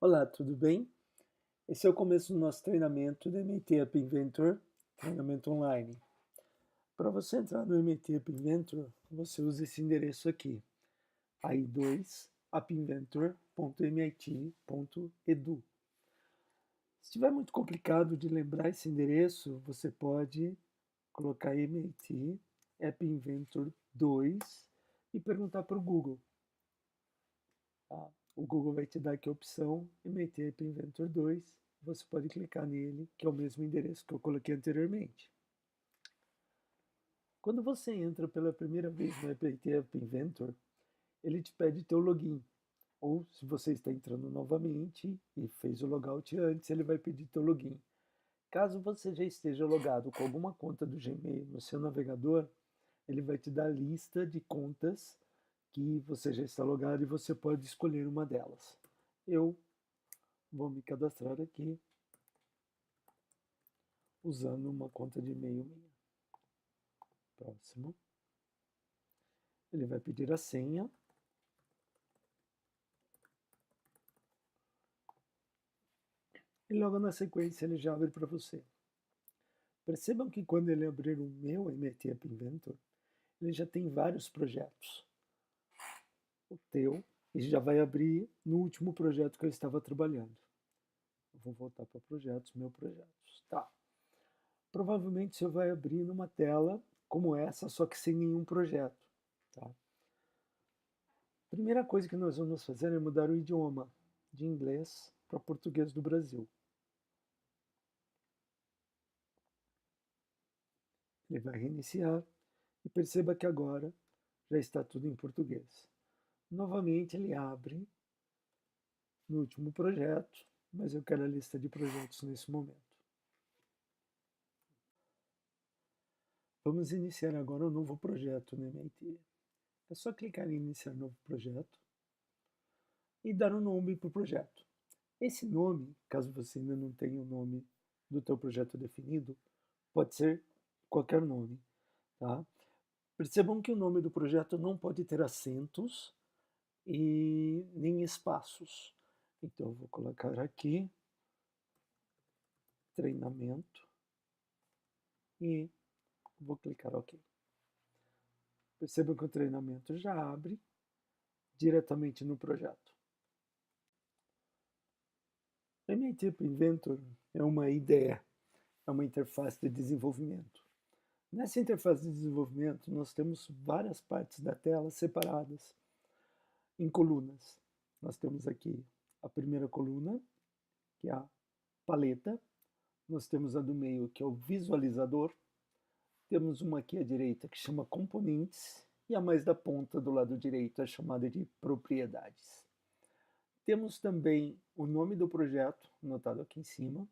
Olá, tudo bem? Esse é o começo do nosso treinamento do MIT App Inventor, treinamento online. Para você entrar no MIT App Inventor, você usa esse endereço aqui, ai2appinventor.mit.edu. Se estiver muito complicado de lembrar esse endereço, você pode colocar MIT App Inventor 2 e perguntar para o Google. Tá? O Google vai te dar aqui a opção MIT App Inventor 2. Você pode clicar nele, que é o mesmo endereço que eu coloquei anteriormente. Quando você entra pela primeira vez no MIT App Inventor, ele te pede teu login. Ou se você está entrando novamente e fez o logout antes, ele vai pedir teu login. Caso você já esteja logado com alguma conta do Gmail no seu navegador, ele vai te dar a lista de contas que você já está logado e você pode escolher uma delas. Eu vou me cadastrar aqui usando uma conta de e-mail minha. Próximo. Ele vai pedir a senha. E logo na sequência ele já abre para você. Percebam que quando ele abrir o meu MIT App Inventor, ele já tem vários projetos. O teu, e já vai abrir no último projeto que eu estava trabalhando. Eu vou voltar para projetos, meu projetos. Tá. Provavelmente você vai abrir numa tela como essa, só que sem nenhum projeto. Tá? Primeira coisa que nós vamos fazer é mudar o idioma de inglês para português do Brasil. Ele vai reiniciar e perceba que agora já está tudo em português. Novamente ele abre no último projeto, mas eu quero a lista de projetos nesse momento. Vamos iniciar agora um novo projeto no MIT. É só clicar em iniciar novo projeto e dar um nome para o projeto. Esse nome, caso você ainda não tenha o nome do teu projeto definido, pode ser qualquer nome, tá? Percebam que o nome do projeto não pode ter acentos e nem espaços. Então, eu vou colocar aqui treinamento e vou clicar OK. Percebam que o treinamento já abre diretamente no projeto. O MIT App Inventor é uma IDE, é uma interface de desenvolvimento. Nessa interface de desenvolvimento, nós temos várias partes da tela separadas em colunas. Nós temos aqui a primeira coluna, que é a paleta. Nós temos a do meio, que é o visualizador. Temos uma aqui à direita, que chama componentes. E a mais da ponta, do lado direito, é chamada de propriedades. Temos também o nome do projeto, anotado aqui em cima.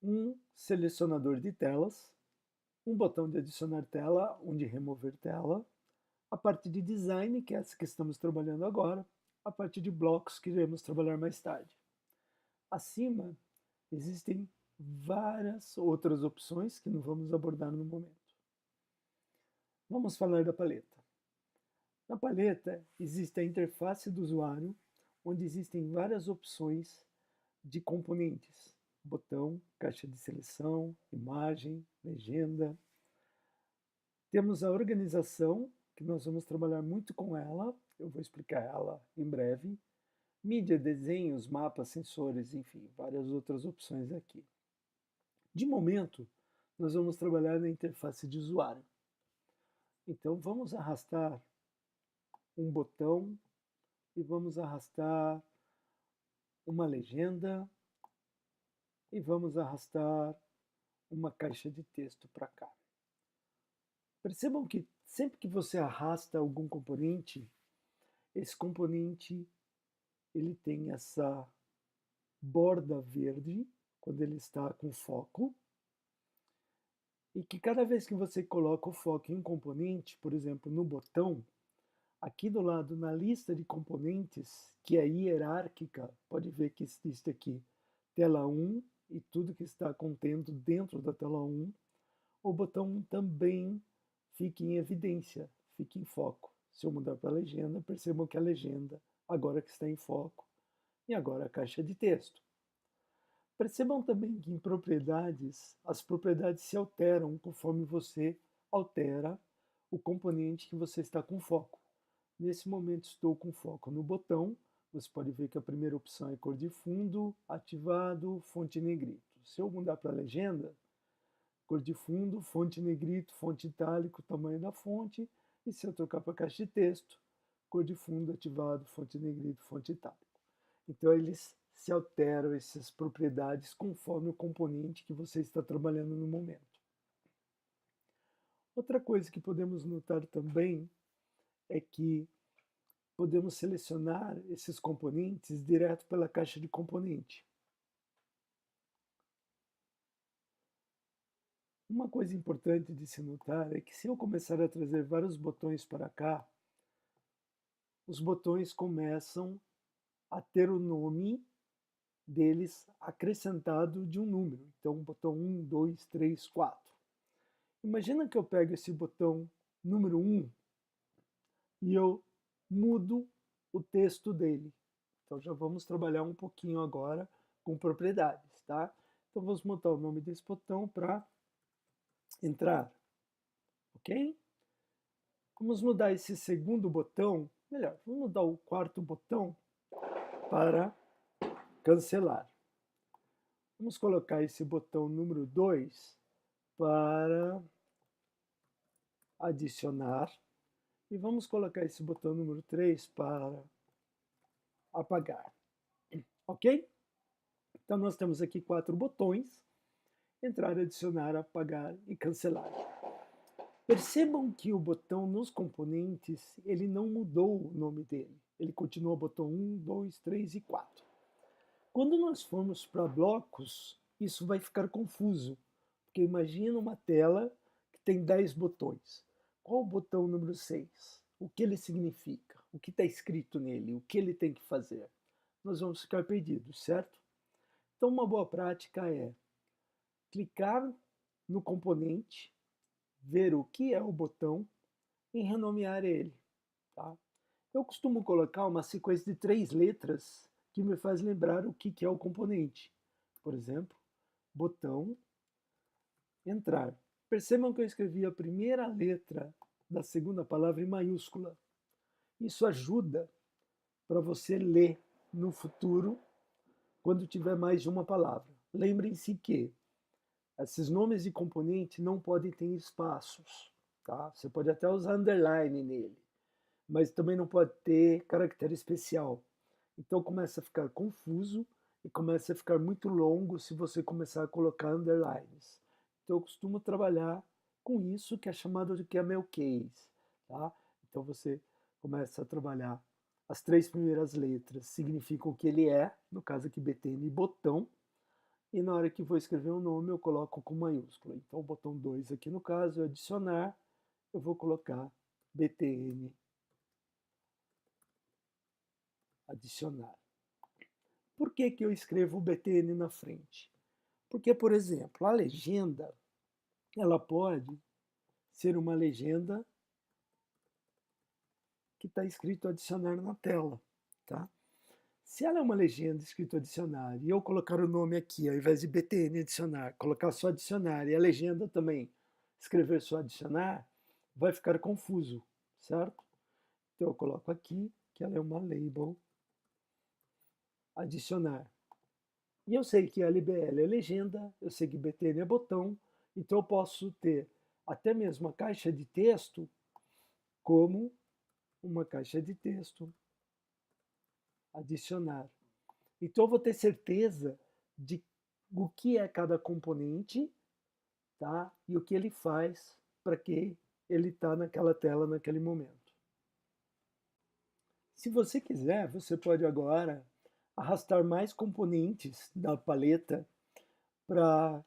Um selecionador de telas. Um botão de adicionar tela, um de remover tela. A parte de design, que é essa que estamos trabalhando agora. A parte de blocos, que iremos trabalhar mais tarde. Acima, existem várias outras opções que não vamos abordar no momento. Vamos falar da paleta. Na paleta existe a interface do usuário, onde existem várias opções de componentes. Botão, caixa de seleção, imagem, legenda. Temos a organização, que nós vamos trabalhar muito com ela, eu vou explicar ela em breve. Mídia, desenhos, mapas, sensores, enfim, várias outras opções aqui. De momento, nós vamos trabalhar na interface de usuário. Então, vamos arrastar um botão e vamos arrastar uma legenda e vamos arrastar uma caixa de texto para cá. Percebam que sempre que você arrasta algum componente, esse componente ele tem essa borda verde quando ele está com foco, e que cada vez que você coloca o foco em um componente, por exemplo, no botão, aqui do lado, na lista de componentes, que é hierárquica, pode ver que existe aqui tela 1 e tudo que está contendo dentro da tela 1, o botão também fica em evidência, fica em foco. Se eu mudar para a legenda, percebam que a legenda, agora que está em foco, e agora a caixa de texto. Percebam também que em propriedades, as propriedades se alteram conforme você altera o componente que você está com foco. Nesse momento estou com foco no botão. Você pode ver que a primeira opção é cor de fundo, ativado, fonte em negrito. Se eu mudar para a legenda, cor de fundo, fonte em negrito, fonte itálico, tamanho da fonte. E se eu trocar para a caixa de texto, cor de fundo, ativado, fonte em negrito, fonte itálico. Então eles se alteram essas propriedades conforme o componente que você está trabalhando no momento. Outra coisa que podemos notar também é que podemos selecionar esses componentes direto pela caixa de componente. Uma coisa importante de se notar é que se eu começar a trazer vários botões para cá, os botões começam a ter o nome deles acrescentado de um número. Então, botão 1, 2, 3, 4. Imagina que eu pego esse botão número 1 e eu mudo o texto dele. Então já vamos trabalhar um pouquinho agora com propriedades, tá? Então vamos mudar o nome desse botão para entrar, ok? Vamos mudar esse segundo botão, melhor, vamos mudar o quarto botão para cancelar. Vamos colocar esse botão número 2 para adicionar. E vamos colocar esse botão número 3 para apagar. Ok? Então nós temos aqui 4 botões: entrar, adicionar, apagar e cancelar. Percebam que o botão nos componentes, ele não mudou o nome dele. Ele continua botão 1, 2, 3 e 4. Quando nós formos para blocos, isso vai ficar confuso, porque imagina uma tela que tem 10 botões. Qual o botão número 6? O que ele significa? O que está escrito nele? O que ele tem que fazer? Nós vamos ficar perdidos, certo? Então, uma boa prática é clicar no componente, ver o que é o botão e renomear ele. Tá? Eu costumo colocar uma sequência de 3 letras que me faz lembrar o que é o componente. Por exemplo, botão, entrar. Percebam que eu escrevi a primeira letra da segunda palavra em maiúscula. Isso ajuda para você ler no futuro quando tiver mais de uma palavra. Lembrem-se que esses nomes de componente não podem ter espaços. Tá? Você pode até usar underline nele, mas também não pode ter caractere especial. Então começa a ficar confuso e começa a ficar muito longo se você começar a colocar underlines. Então eu costumo trabalhar com isso, que é chamado de camel case. Tá? Então você começa a trabalhar as 3 primeiras letras significam o que ele é, no caso aqui BTN botão, e na hora que vou escrever um nome eu coloco com maiúscula. Então o botão 2 aqui no caso é adicionar, eu vou colocar BTN adicionar. Por que eu escrevo o BTN na frente? Porque, por exemplo, a legenda, ela pode ser uma legenda que está escrito adicionar na tela, tá? Se ela é uma legenda escrito adicionar e eu colocar o nome aqui, ao invés de BTN adicionar, colocar só adicionar e a legenda também escrever só adicionar, vai ficar confuso, certo? Então eu coloco aqui que ela é uma label adicionar. E eu sei que LBL é legenda, eu sei que BTN é botão, então eu posso ter até mesmo a caixa de texto como uma caixa de texto adicionar. Então eu vou ter certeza de o que é cada componente, tá? E o que ele faz para que ele está naquela tela naquele momento. Se você quiser, você pode agora arrastar mais componentes da paleta para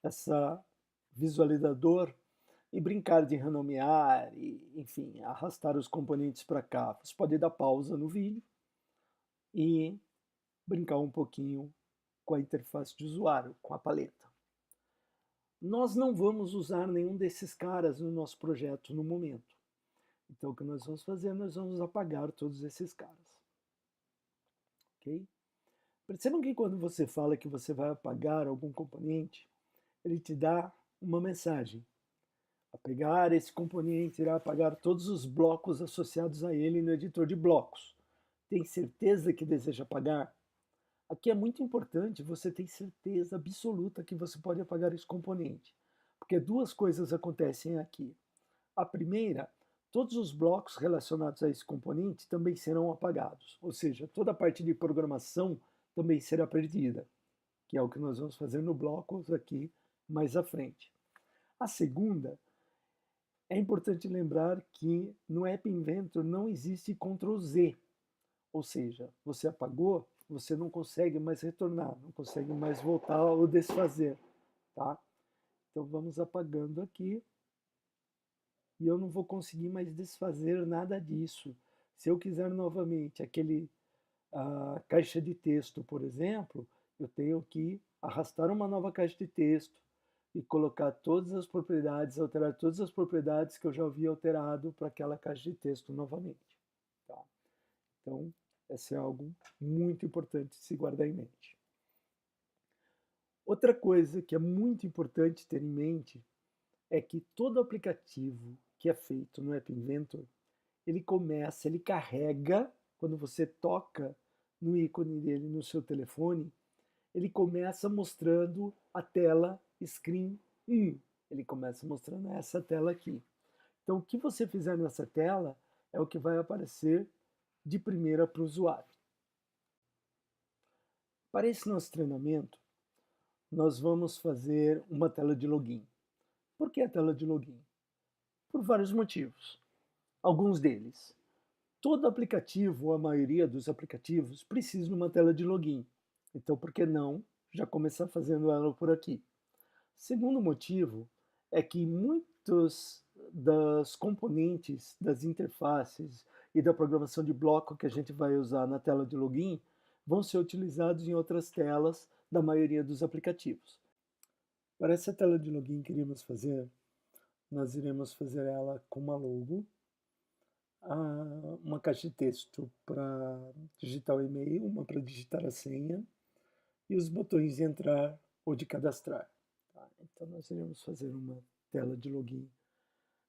essa visualizador e brincar de renomear e, enfim, arrastar os componentes para cá. Você pode dar pausa no vídeo e brincar um pouquinho com a interface de usuário, com a paleta. Nós não vamos usar nenhum desses caras no nosso projeto no momento. Então, o que nós vamos fazer? Nós vamos apagar todos esses caras. ok? Percebam que quando você fala que você vai apagar algum componente, ele te dá uma mensagem. Apagar esse componente irá apagar todos os blocos associados a ele no editor de blocos. Tem certeza que deseja apagar? Aqui é muito importante você ter certeza absoluta que você pode apagar esse componente, porque duas coisas acontecem aqui. A primeira, todos os blocos relacionados a esse componente também serão apagados, ou seja, toda a parte de programação também será perdida, que é o que nós vamos fazer no blocos aqui mais à frente. A segunda, é importante lembrar que no App Inventor não existe Ctrl Z, ou seja, você apagou, você não consegue mais retornar, não consegue mais voltar ou desfazer, tá? Então vamos apagando aqui e eu não vou conseguir mais desfazer nada disso. Se eu quiser novamente a caixa de texto, por exemplo, eu tenho que arrastar uma nova caixa de texto e colocar todas as propriedades, alterar todas as propriedades que eu já havia alterado para aquela caixa de texto novamente. Tá? Então, esse é algo muito importante de se guardar em mente. Outra coisa que é muito importante ter em mente é que todo aplicativo que é feito no App Inventor, ele carrega, quando você toca no ícone dele no seu telefone, ele começa mostrando a tela Screen 1. Ele começa mostrando essa tela aqui. Então, o que você fizer nessa tela é o que vai aparecer de primeira para o usuário. Para esse nosso treinamento, nós vamos fazer uma tela de login. Por que a tela de login? Por vários motivos. Alguns deles. Todo aplicativo, ou a maioria dos aplicativos, precisa de uma tela de login. Então, por que não já começar fazendo ela por aqui? Segundo motivo é que muitos das componentes das interfaces e da programação de bloco que a gente vai usar na tela de login vão ser utilizados em outras telas da maioria dos aplicativos. Para essa tela de login que iremos fazer, nós iremos fazer ela com uma logo, uma caixa de texto para digitar o e-mail, uma para digitar a senha e os botões de entrar ou de cadastrar. Tá? Então nós iremos fazer uma tela de login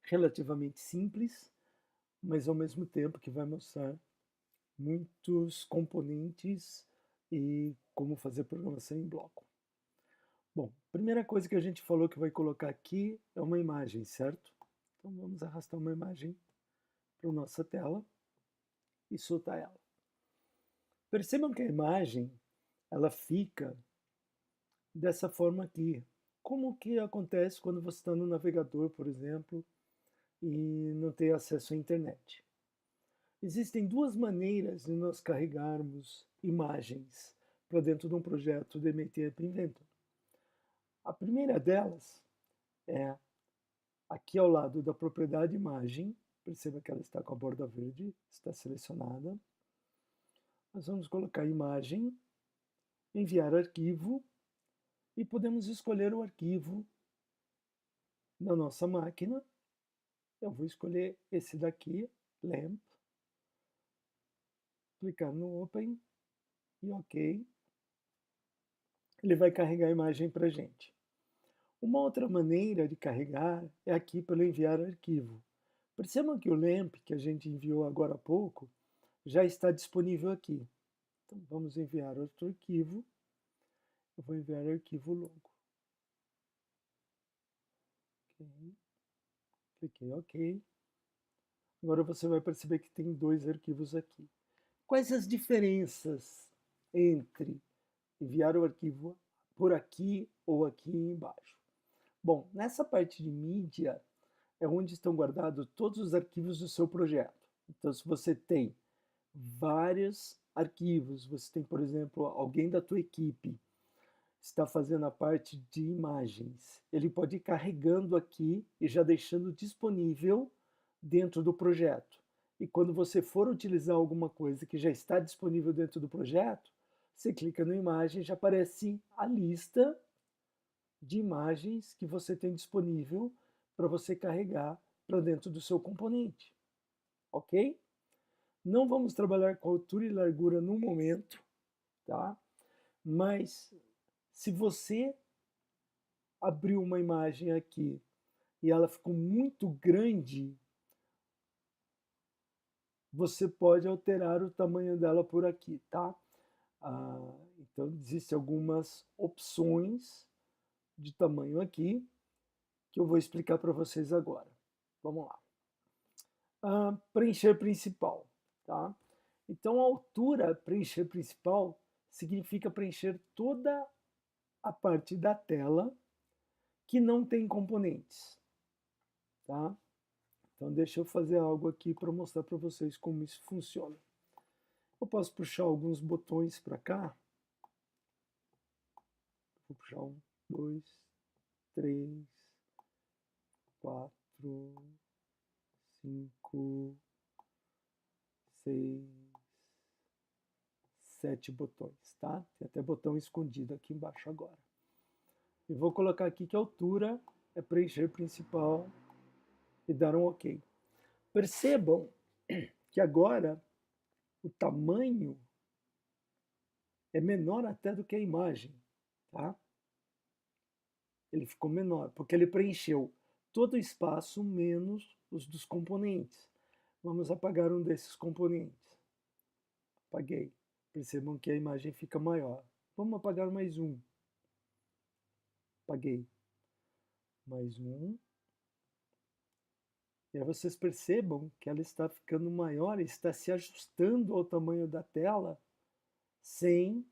relativamente simples, mas ao mesmo tempo que vai mostrar muitos componentes e como fazer programação em bloco. Bom, primeira coisa que a gente falou que vai colocar aqui é uma imagem, certo? Então vamos arrastar uma imagem para a nossa tela e soltar ela. Percebam que a imagem ela fica dessa forma aqui. Como que acontece quando você está no navegador, por exemplo, e não tem acesso à internet? Existem duas maneiras de nós carregarmos imagens para dentro de um projeto de MIT App Inventor. A primeira delas é aqui ao lado da propriedade imagem, perceba que ela está com a borda verde, está selecionada. Nós vamos colocar imagem, enviar arquivo, e podemos escolher o arquivo na nossa máquina. Eu vou escolher esse daqui, LAMP, clicar no Open e OK. Ele vai carregar a imagem para a gente. Uma outra maneira de carregar é aqui pelo enviar arquivo. Percebam que o LAMP que a gente enviou agora há pouco já está disponível aqui. Então vamos enviar outro arquivo. Eu vou enviar arquivo logo. Okay. Cliquei OK. Agora você vai perceber que tem dois arquivos aqui. Quais as diferenças entre enviar o arquivo por aqui ou aqui embaixo? Bom, nessa parte de mídia é onde estão guardados todos os arquivos do seu projeto. Então, se você tem vários arquivos, você tem, por exemplo, alguém da tua equipe está fazendo a parte de imagens, ele pode ir carregando aqui e já deixando disponível dentro do projeto. E quando você for utilizar alguma coisa que já está disponível dentro do projeto, você clica no imagem e já aparece a lista de imagens que você tem disponível para você carregar para dentro do seu componente. Ok? Não vamos trabalhar com altura e largura no momento, tá? Mas se você abriu uma imagem aqui e ela ficou muito grande, você pode alterar o tamanho dela por aqui, tá? Então, existem algumas opções de tamanho aqui que eu vou explicar para vocês agora. Vamos lá. Preencher principal, tá? Então, a altura preencher principal significa preencher toda a parte da tela que não tem componentes, tá? Então, deixa eu fazer algo aqui para mostrar para vocês como isso funciona. Eu posso puxar alguns botões para cá. Vou puxar 1, 2, 3, 4, 5, 6, 7 botões, tá? Tem até botão escondido aqui embaixo agora. E vou colocar aqui que a altura é preencher principal e dar um OK. Percebam que agora o tamanho é menor até do que a imagem, tá? Ele ficou menor, porque ele preencheu todo o espaço menos os dos componentes. Vamos apagar um desses componentes. Apaguei. Percebam que a imagem fica maior. Vamos apagar mais um. Apaguei. Mais um. E aí vocês percebam que ela está ficando maior, está se ajustando ao tamanho da tela sem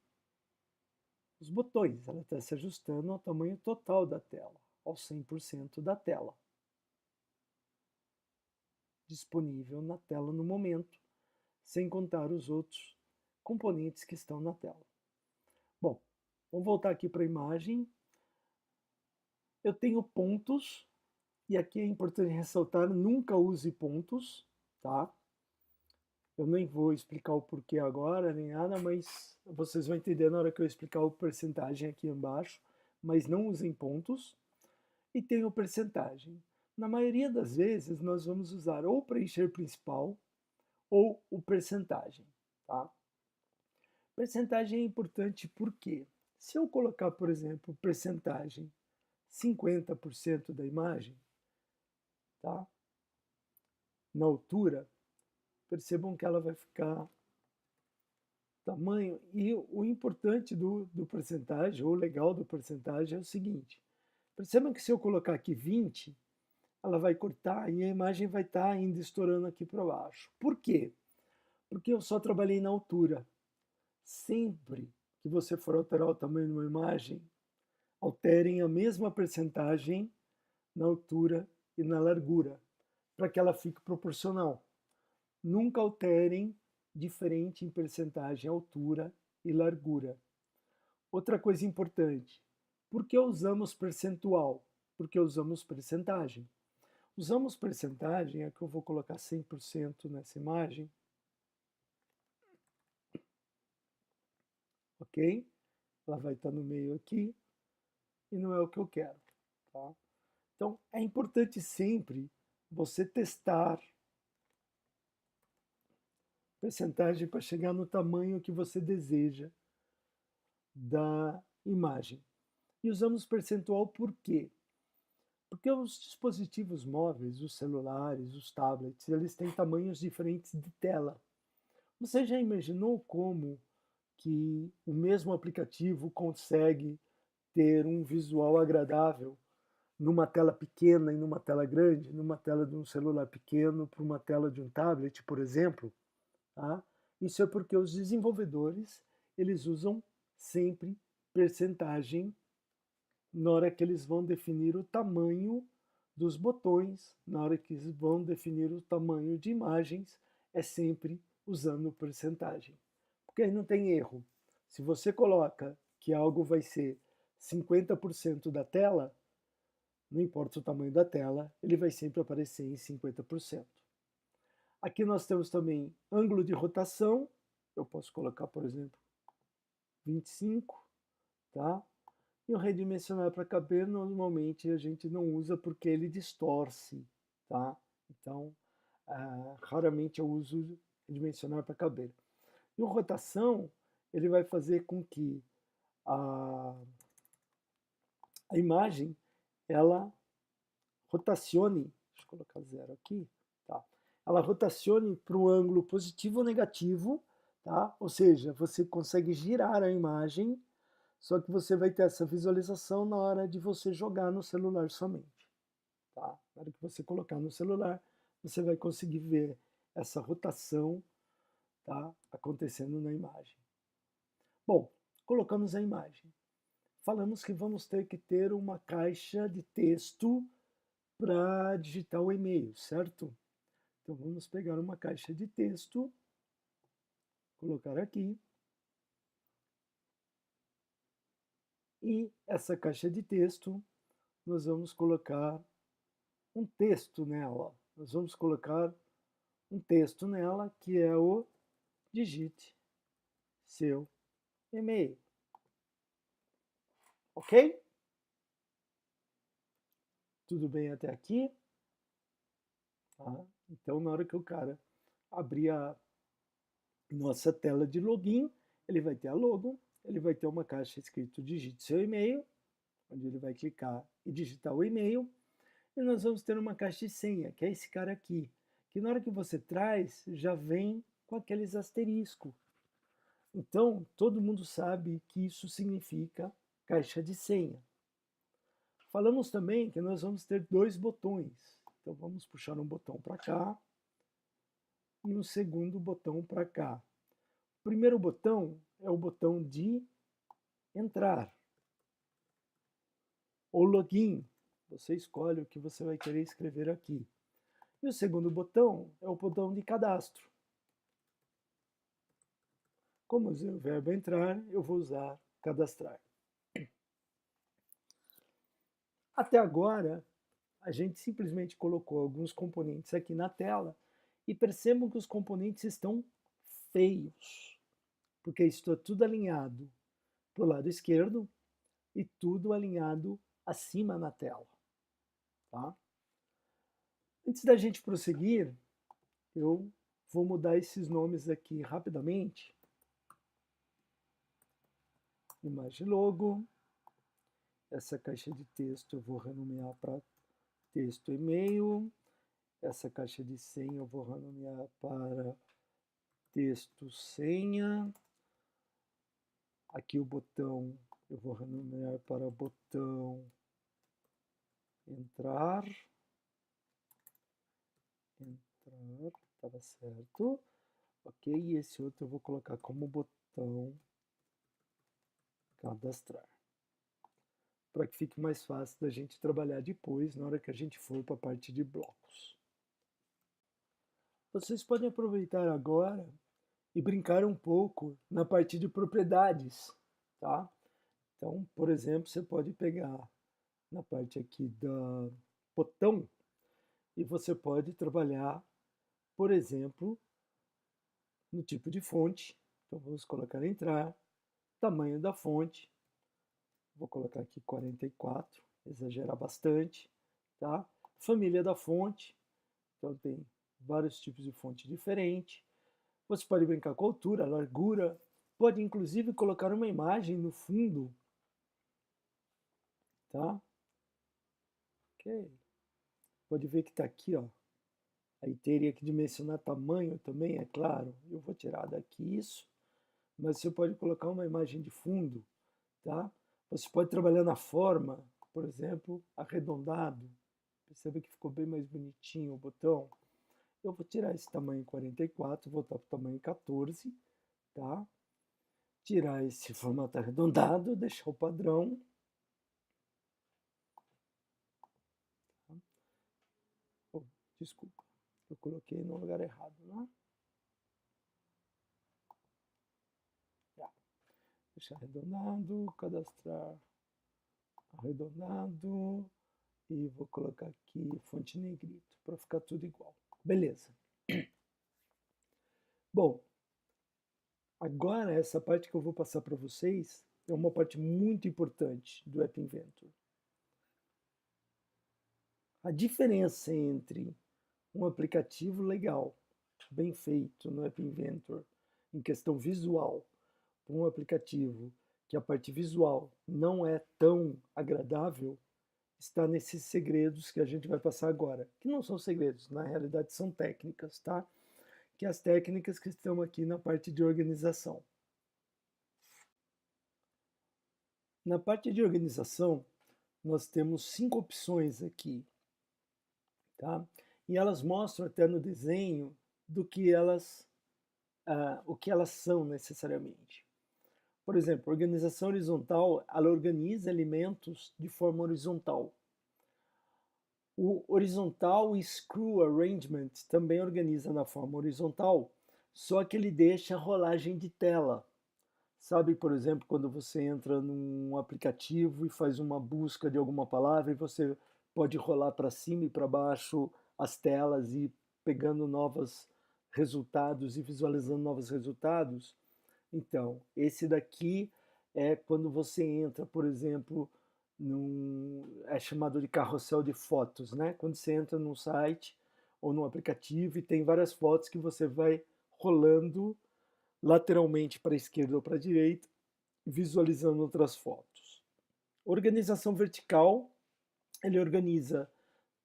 os botões. Ela está se ajustando ao tamanho total da tela, ao 100% da tela disponível na tela no momento, sem contar os outros componentes que estão na tela. Bom, vamos voltar aqui para a imagem. Eu tenho pontos, e aqui é importante ressaltar, nunca use pontos, tá? Eu nem vou explicar o porquê agora, nem nada, mas vocês vão entender na hora que eu explicar o percentagem aqui embaixo, mas não usem pontos. E tem o percentagem. Na maioria das vezes, nós vamos usar ou o preencher principal ou o percentagem, tá? Percentagem é importante porque se eu colocar, por exemplo, percentagem 50% da imagem, tá? Na altura, percebam que ela vai ficar tamanho. E o importante do percentagem, ou legal do percentagem, é o seguinte. Percebam que se eu colocar aqui 20, ela vai cortar e a imagem vai estar ainda estourando aqui para baixo. Por quê? Porque eu só trabalhei na altura. Sempre que você for alterar o tamanho de uma imagem, alterem a mesma percentagem na altura e na largura, para que ela fique proporcional. Nunca alterem diferente em percentagem, altura e largura. Outra coisa importante, por que usamos percentual? Porque usamos percentagem. Usamos percentagem, é que eu vou colocar 100% nessa imagem. Ok? Ela vai estar no meio aqui e não é o que eu quero. Tá? Então, é importante sempre você testar percentagem para chegar no tamanho que você deseja da imagem. E usamos percentual por quê? Porque os dispositivos móveis, os celulares, os tablets, eles têm tamanhos diferentes de tela. Você já imaginou como que o mesmo aplicativo consegue ter um visual agradável numa tela pequena e numa tela grande, numa tela de um celular pequeno para uma tela de um tablet, por exemplo? Tá? Isso é porque os desenvolvedores eles usam sempre percentagem na hora que eles vão definir o tamanho dos botões, na hora que eles vão definir o tamanho de imagens, é sempre usando percentagem. Porque aí não tem erro. Se você coloca que algo vai ser 50% da tela, não importa o tamanho da tela, ele vai sempre aparecer em 50%. Aqui nós temos também ângulo de rotação. Eu posso colocar, por exemplo, 25, tá? E o redimensionar para caber, normalmente a gente não usa porque ele distorce, tá? Então, raramente eu uso redimensionar para caber. E o rotação ele vai fazer com que a, a imagem ela rotacione, deixa eu colocar 0 aqui, tá? Ela rotacione para o ângulo positivo ou negativo, tá? Ou seja, você consegue girar a imagem, só que você vai ter essa visualização na hora de você jogar no celular somente, tá? Na hora que você colocar no celular, você vai conseguir ver essa rotação, tá, acontecendo na imagem. Bom, colocamos a imagem. Falamos que vamos ter que ter uma caixa de texto para digitar o e-mail, certo? Então vamos pegar uma caixa de texto, colocar aqui, e essa caixa de texto nós vamos colocar um texto nela. Nós vamos colocar um texto nela que é o digite seu e-mail. Ok? Tudo bem até aqui? Tá? Então, na hora que o cara abrir a nossa tela de login, ele vai ter a logo, ele vai ter uma caixa escrito digite seu e-mail, onde ele vai clicar e digitar o e-mail, e nós vamos ter uma caixa de senha, que é esse cara aqui, que na hora que você traz, já vem com aqueles asteriscos. Então, todo mundo sabe que isso significa caixa de senha. Falamos também que nós vamos ter dois botões. Então, vamos puxar um botão para cá e um segundo botão para cá. O primeiro botão é o botão de entrar, ou login. Você escolhe o que você vai querer escrever aqui. E o segundo botão é o botão de cadastro. Como usei o verbo entrar, eu vou usar cadastrar. Até agora, a gente simplesmente colocou alguns componentes aqui na tela e percebam que os componentes estão feios, porque está tudo alinhado para o lado esquerdo e tudo alinhado acima na tela. Tá? Antes da gente prosseguir, eu vou mudar esses nomes aqui rapidamente. Imagem logo. Essa caixa de texto eu vou renomear para texto e-mail. Essa caixa de senha eu vou renomear para texto senha. Aqui o botão eu vou renomear para botão entrar. Entrar, estava certo. Ok, e esse outro eu vou colocar como botão cadastrar. Para que fique mais fácil da gente trabalhar depois, na hora que a gente for para a parte de blocos. Vocês podem aproveitar agora e brincar um pouco na parte de propriedades, tá? Então, por exemplo, você pode pegar na parte aqui da botão e você pode trabalhar, por exemplo, no tipo de fonte. Então, vamos colocar entrar, tamanho da fonte, vou colocar aqui 44, exagerar bastante, tá? Família da fonte, então tem vários tipos de fonte diferentes. Você pode brincar com a altura, largura, pode inclusive colocar uma imagem no fundo, tá? Ok. Pode ver que está aqui, ó. Aí teria que dimensionar tamanho também, é claro. Eu vou tirar daqui isso, mas você pode colocar uma imagem de fundo, tá? Você pode trabalhar na forma, por exemplo, arredondado. Percebe que ficou bem mais bonitinho o botão. Eu vou tirar esse tamanho 44, voltar para o tamanho 14, tá? Tirar esse formato arredondado, deixar o padrão. Tá? Oh, desculpa, eu coloquei no lugar errado, né? Já. Deixar arredondado, cadastrar arredondado e vou colocar aqui fonte negrito para ficar tudo igual. Beleza. Bom, agora essa parte que eu vou passar para vocês é uma parte muito importante do App Inventor. A diferença entre um aplicativo legal, bem feito no App Inventor, em questão visual, para um aplicativo que a parte visual não é tão agradável, está nesses segredos que a gente vai passar agora, que não são segredos, na realidade são técnicas, tá? Que as técnicas que estão aqui na parte de organização. Na parte de organização, nós temos 5 opções aqui, tá? E elas mostram até no desenho do que o que elas são necessariamente. Por exemplo, organização horizontal, ela organiza elementos de forma horizontal. O horizontal screw arrangement também organiza na forma horizontal, só que ele deixa rolagem de tela. Sabe, por exemplo, quando você entra num aplicativo e faz uma busca de alguma palavra e você pode rolar para cima e para baixo as telas e pegando novos resultados e visualizando novos resultados? Então, esse daqui é quando você entra, por exemplo, é chamado de carrossel de fotos, né? Quando você entra num site ou num aplicativo e tem várias fotos que você vai rolando lateralmente para a esquerda ou para a direita, visualizando outras fotos. Organização vertical, ele organiza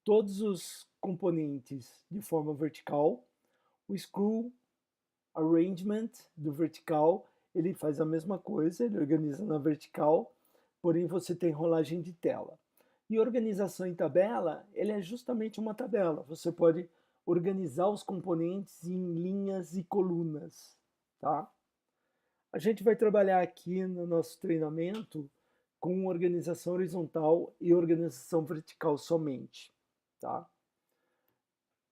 todos os componentes de forma vertical. O screw arrangement do vertical, ele faz a mesma coisa, ele organiza na vertical, porém você tem rolagem de tela. E organização em tabela, ele é justamente uma tabela. Você pode organizar os componentes em linhas e colunas, tá? A gente vai trabalhar aqui no nosso treinamento com organização horizontal e organização vertical somente, tá?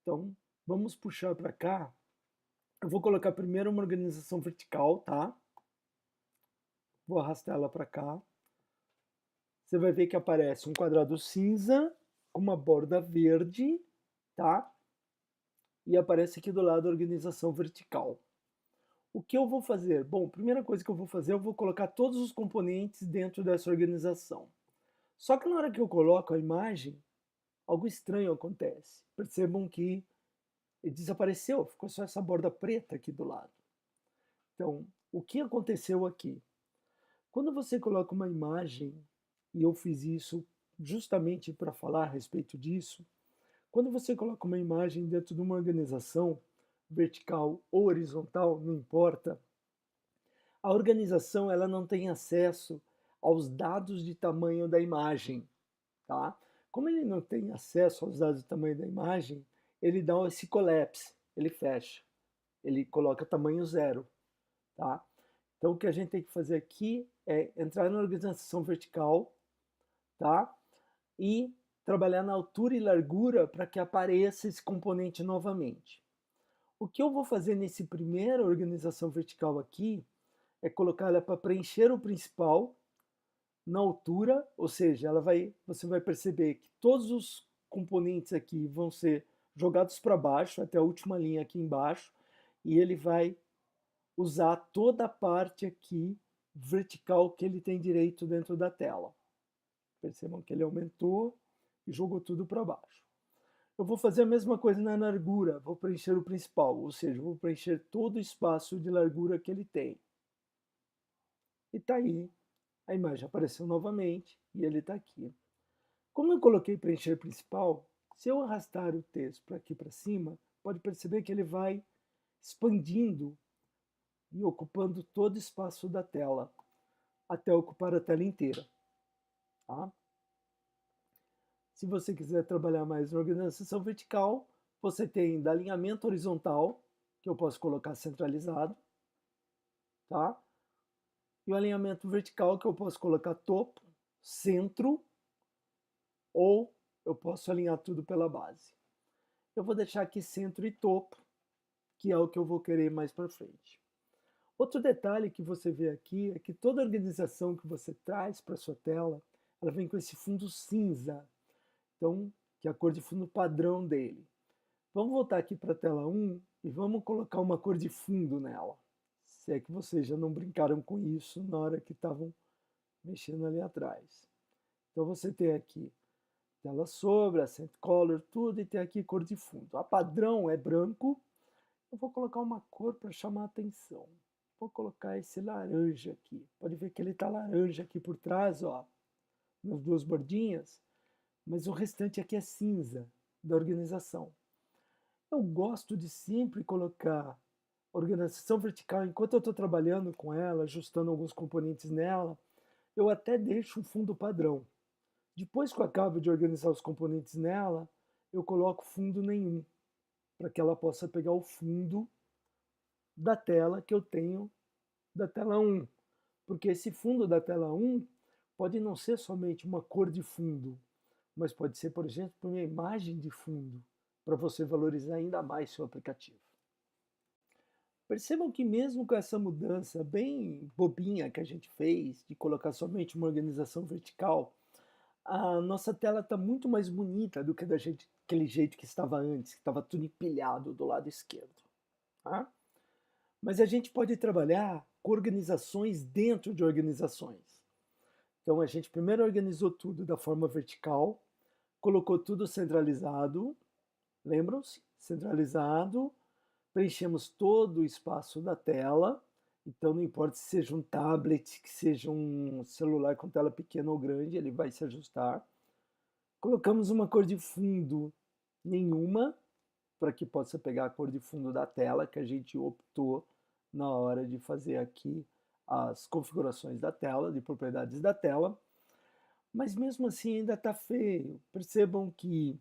Então, vamos puxar para cá. Eu vou colocar primeiro uma organização vertical, tá? Vou arrastar ela para cá. Você vai ver que aparece um quadrado cinza com uma borda verde, tá? E aparece aqui do lado a organização vertical. O que eu vou fazer? Bom, primeira coisa que eu vou fazer, eu vou colocar todos os componentes dentro dessa organização. Só que na hora que eu coloco a imagem, algo estranho acontece. Percebam que ele desapareceu, ficou só essa borda preta aqui do lado. Então, o que aconteceu aqui? Quando você coloca uma imagem, e eu fiz isso justamente para falar a respeito disso, quando você coloca uma imagem dentro de uma organização, vertical ou horizontal, não importa, a organização ela não tem acesso aos dados de tamanho da imagem, tá? Como ele não tem acesso aos dados de tamanho da imagem, ele dá esse collapse, ele fecha, ele coloca tamanho zero, tá? Então o que a gente tem que fazer aqui é entrar na organização vertical, tá? E trabalhar na altura e largura para que apareça esse componente novamente. O que eu vou fazer nesse primeira organização vertical aqui é colocar ela para preencher o principal na altura, ou seja, você vai perceber que todos os componentes aqui vão ser jogados para baixo, até a última linha aqui embaixo, e ele vai usar toda a parte aqui vertical que ele tem direito dentro da tela. Percebam que ele aumentou e jogou tudo para baixo. Eu vou fazer a mesma coisa na largura, vou preencher o principal, ou seja, vou preencher todo o espaço de largura que ele tem. E tá aí, a imagem apareceu novamente e ele está aqui. Como eu coloquei preencher principal, se eu arrastar o texto para aqui para cima, pode perceber que ele vai expandindo e ocupando todo o espaço da tela, até ocupar a tela inteira. Tá? Se você quiser trabalhar mais na organização vertical, você tem da alinhamento horizontal, que eu posso colocar centralizado, tá? E o alinhamento vertical, que eu posso colocar topo, centro, ou eu posso alinhar tudo pela base. Eu vou deixar aqui centro e topo, que é o que eu vou querer mais para frente. Outro detalhe que você vê aqui é que toda organização que você traz para sua tela, ela vem com esse fundo cinza, então, que é a cor de fundo padrão dele. Vamos voltar aqui para a tela 1 e vamos colocar uma cor de fundo nela. Se é que vocês já não brincaram com isso na hora que estavam mexendo ali atrás. Então você tem aqui tela sobre, accent color, tudo, e tem aqui cor de fundo. A padrão é branco. Eu vou colocar uma cor para chamar a atenção. vou colocar esse laranja aqui. Pode ver que ele está laranja aqui por trás, ó, nas duas bordinhas, mas o restante aqui é cinza da organização. Eu gosto de sempre colocar organização vertical enquanto eu estou trabalhando com ela, ajustando alguns componentes nela. Eu até deixo um fundo padrão. Depois que eu acabo de organizar os componentes nela, eu coloco fundo nenhum, para que ela possa pegar o fundo da tela que eu tenho da tela 1. Porque esse fundo da tela 1 pode não ser somente uma cor de fundo, mas pode ser, por exemplo, uma imagem de fundo, para você valorizar ainda mais seu aplicativo. Percebam que mesmo com essa mudança bem bobinha que a gente fez, de colocar somente uma organização vertical, a nossa tela está muito mais bonita do que daquele jeito que estava antes, que estava tudo empilhado do lado esquerdo. Tá? Mas a gente pode trabalhar com organizações dentro de organizações. Então a gente primeiro organizou tudo da forma vertical, colocou tudo centralizado, lembram-se? Centralizado, preenchemos todo o espaço da tela, então não importa se seja um tablet, que seja um celular com tela pequena ou grande, ele vai se ajustar. Colocamos uma cor de fundo nenhuma, para que possa pegar a cor de fundo da tela, que a gente optou na hora de fazer aqui as configurações da tela, de propriedades da tela. Mas mesmo assim ainda está feio. Percebam que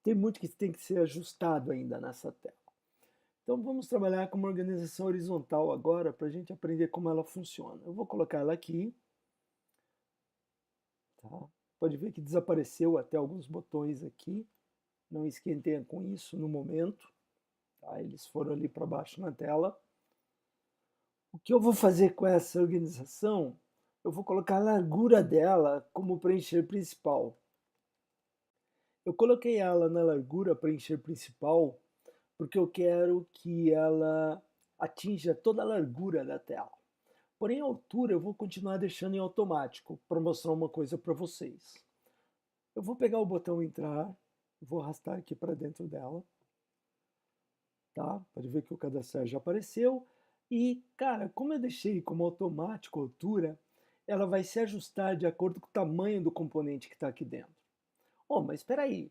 tem muito que tem que ser ajustado ainda nessa tela. Então vamos trabalhar com uma organização horizontal agora para a gente aprender como ela funciona. Eu vou colocar ela aqui. Tá? Pode ver que desapareceu até alguns botões aqui. Não esquentem com isso no momento. Tá? Eles foram ali para baixo na tela. O que eu vou fazer com essa organização? Eu vou colocar a largura dela como preencher principal. Eu coloquei ela na largura preencher principal porque eu quero que ela atinja toda a largura da tela. Porém, a altura eu vou continuar deixando em automático para mostrar uma coisa para vocês. Eu vou pegar o botão entrar, vou arrastar aqui para dentro dela. Tá? Pode ver que o cadastrar já apareceu. E, cara, como eu deixei como automático a altura, ela vai se ajustar de acordo com o tamanho do componente que está aqui dentro. Oh, mas espera aí,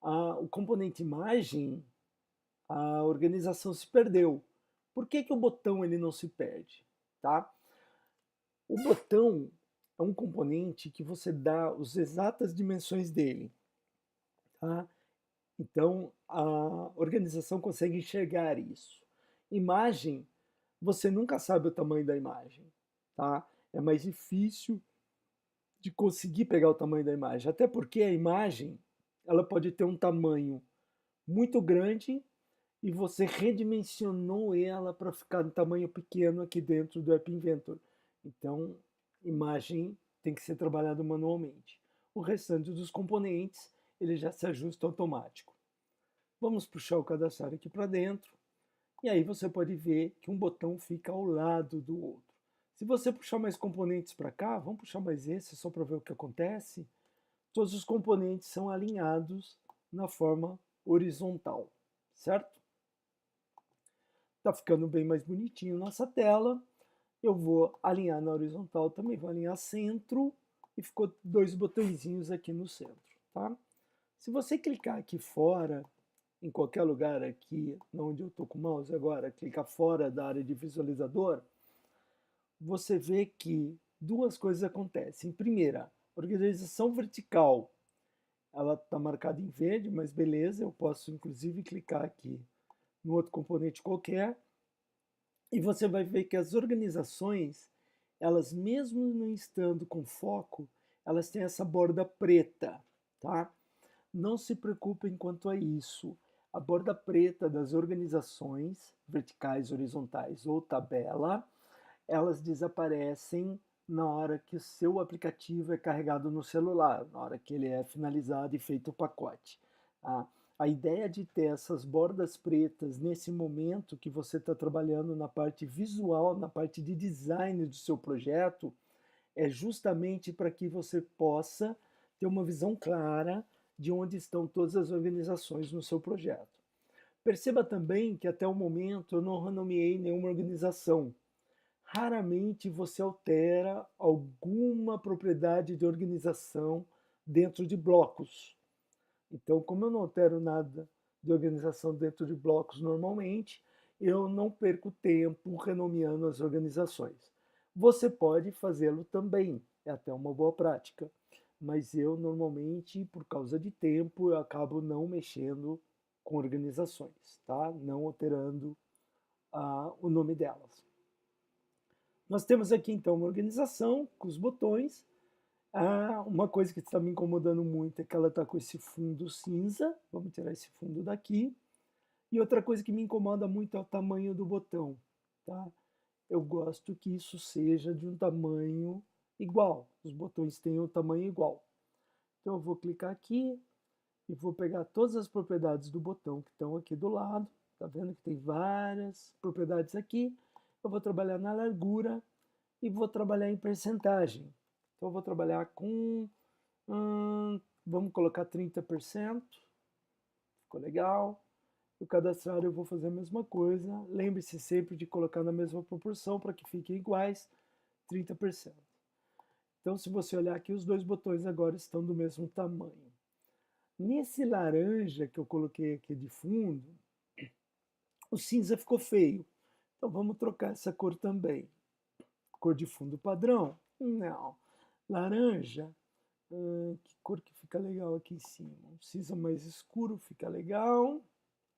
o componente imagem, a organização se perdeu. Por que o botão ele não se perde? Tá? O botão é um componente que você dá as exatas dimensões dele. Tá? Então, a organização consegue enxergar isso. Imagem, você nunca sabe o tamanho da imagem. Tá? É mais difícil de conseguir pegar o tamanho da imagem. Até porque a imagem ela pode ter um tamanho muito grande e você redimensionou ela para ficar no tamanho pequeno aqui dentro do App Inventor. Então, imagem tem que ser trabalhado manualmente. O restante dos componentes, ele já se ajusta automático. Vamos puxar o cadastrar aqui para dentro. E aí você pode ver que um botão fica ao lado do outro. Se você puxar mais componentes para cá, vamos puxar mais esse só para ver o que acontece. Todos os componentes são alinhados na forma horizontal, certo? Tá ficando bem mais bonitinho nossa tela. Eu vou alinhar na horizontal também, vou alinhar centro e ficou dois botõezinhos aqui no centro, tá? Se você clicar aqui fora, em qualquer lugar aqui, onde eu estou com o mouse agora, clicar fora da área de visualizador, você vê que duas coisas acontecem. Primeira, organização vertical, ela está marcada em verde, mas beleza, eu posso inclusive clicar aqui no outro componente qualquer, e você vai ver que as organizações, elas mesmo não estando com foco, elas têm essa borda preta, tá? Não se preocupem quanto a isso. A borda preta das organizações, verticais, horizontais ou tabela, elas desaparecem na hora que o seu aplicativo é carregado no celular, na hora que ele é finalizado e feito o pacote. A ideia de ter essas bordas pretas nesse momento que você está trabalhando na parte visual, na parte de design do seu projeto, é justamente para que você possa ter uma visão clara de onde estão todas as organizações no seu projeto. Perceba também que até o momento eu não renomeei nenhuma organização. Raramente você altera alguma propriedade de organização dentro de blocos. Então, como eu não altero nada de organização dentro de blocos normalmente, eu não perco tempo renomeando as organizações. Você pode fazê-lo também, é até uma boa prática, mas eu normalmente, por causa de tempo, eu acabo não mexendo com organizações, tá? Não alterando o nome delas. Nós temos aqui então uma organização com os botões. Uma coisa que está me incomodando muito é que ela está com esse fundo cinza. Vamos tirar esse fundo daqui. E outra coisa que me incomoda muito é o tamanho do botão. Tá? Eu gosto que isso seja de um tamanho igual. Os botões tenham o tamanho igual. Então eu vou clicar aqui e vou pegar todas as propriedades do botão que estão aqui do lado. Tá vendo que tem várias propriedades aqui. Eu vou trabalhar na largura e vou trabalhar em percentagem. Então eu vou trabalhar com, vamos colocar 30%, ficou legal. O cadastrário eu vou fazer a mesma coisa. Lembre-se sempre de colocar na mesma proporção para que fiquem iguais, 30%. Então se você olhar aqui, os dois botões agora estão do mesmo tamanho. Nesse laranja que eu coloquei aqui de fundo, o cinza ficou feio. Então vamos trocar essa cor também. Cor de fundo padrão? Não. Laranja, que cor que fica legal aqui em cima? Um cinza mais escuro fica legal,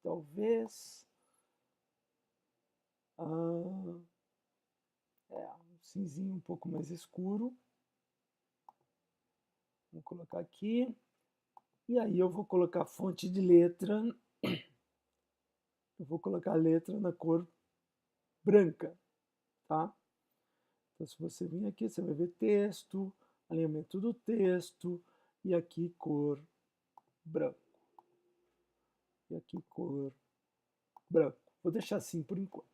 talvez. Um cinzinho um pouco mais escuro. Vou colocar aqui. E aí eu vou colocar fonte de letra. Eu vou colocar a letra na cor branca, tá? Então se você vir aqui, você vai ver texto, alinhamento do texto, e aqui cor branco. E aqui cor branco. Vou deixar assim por enquanto.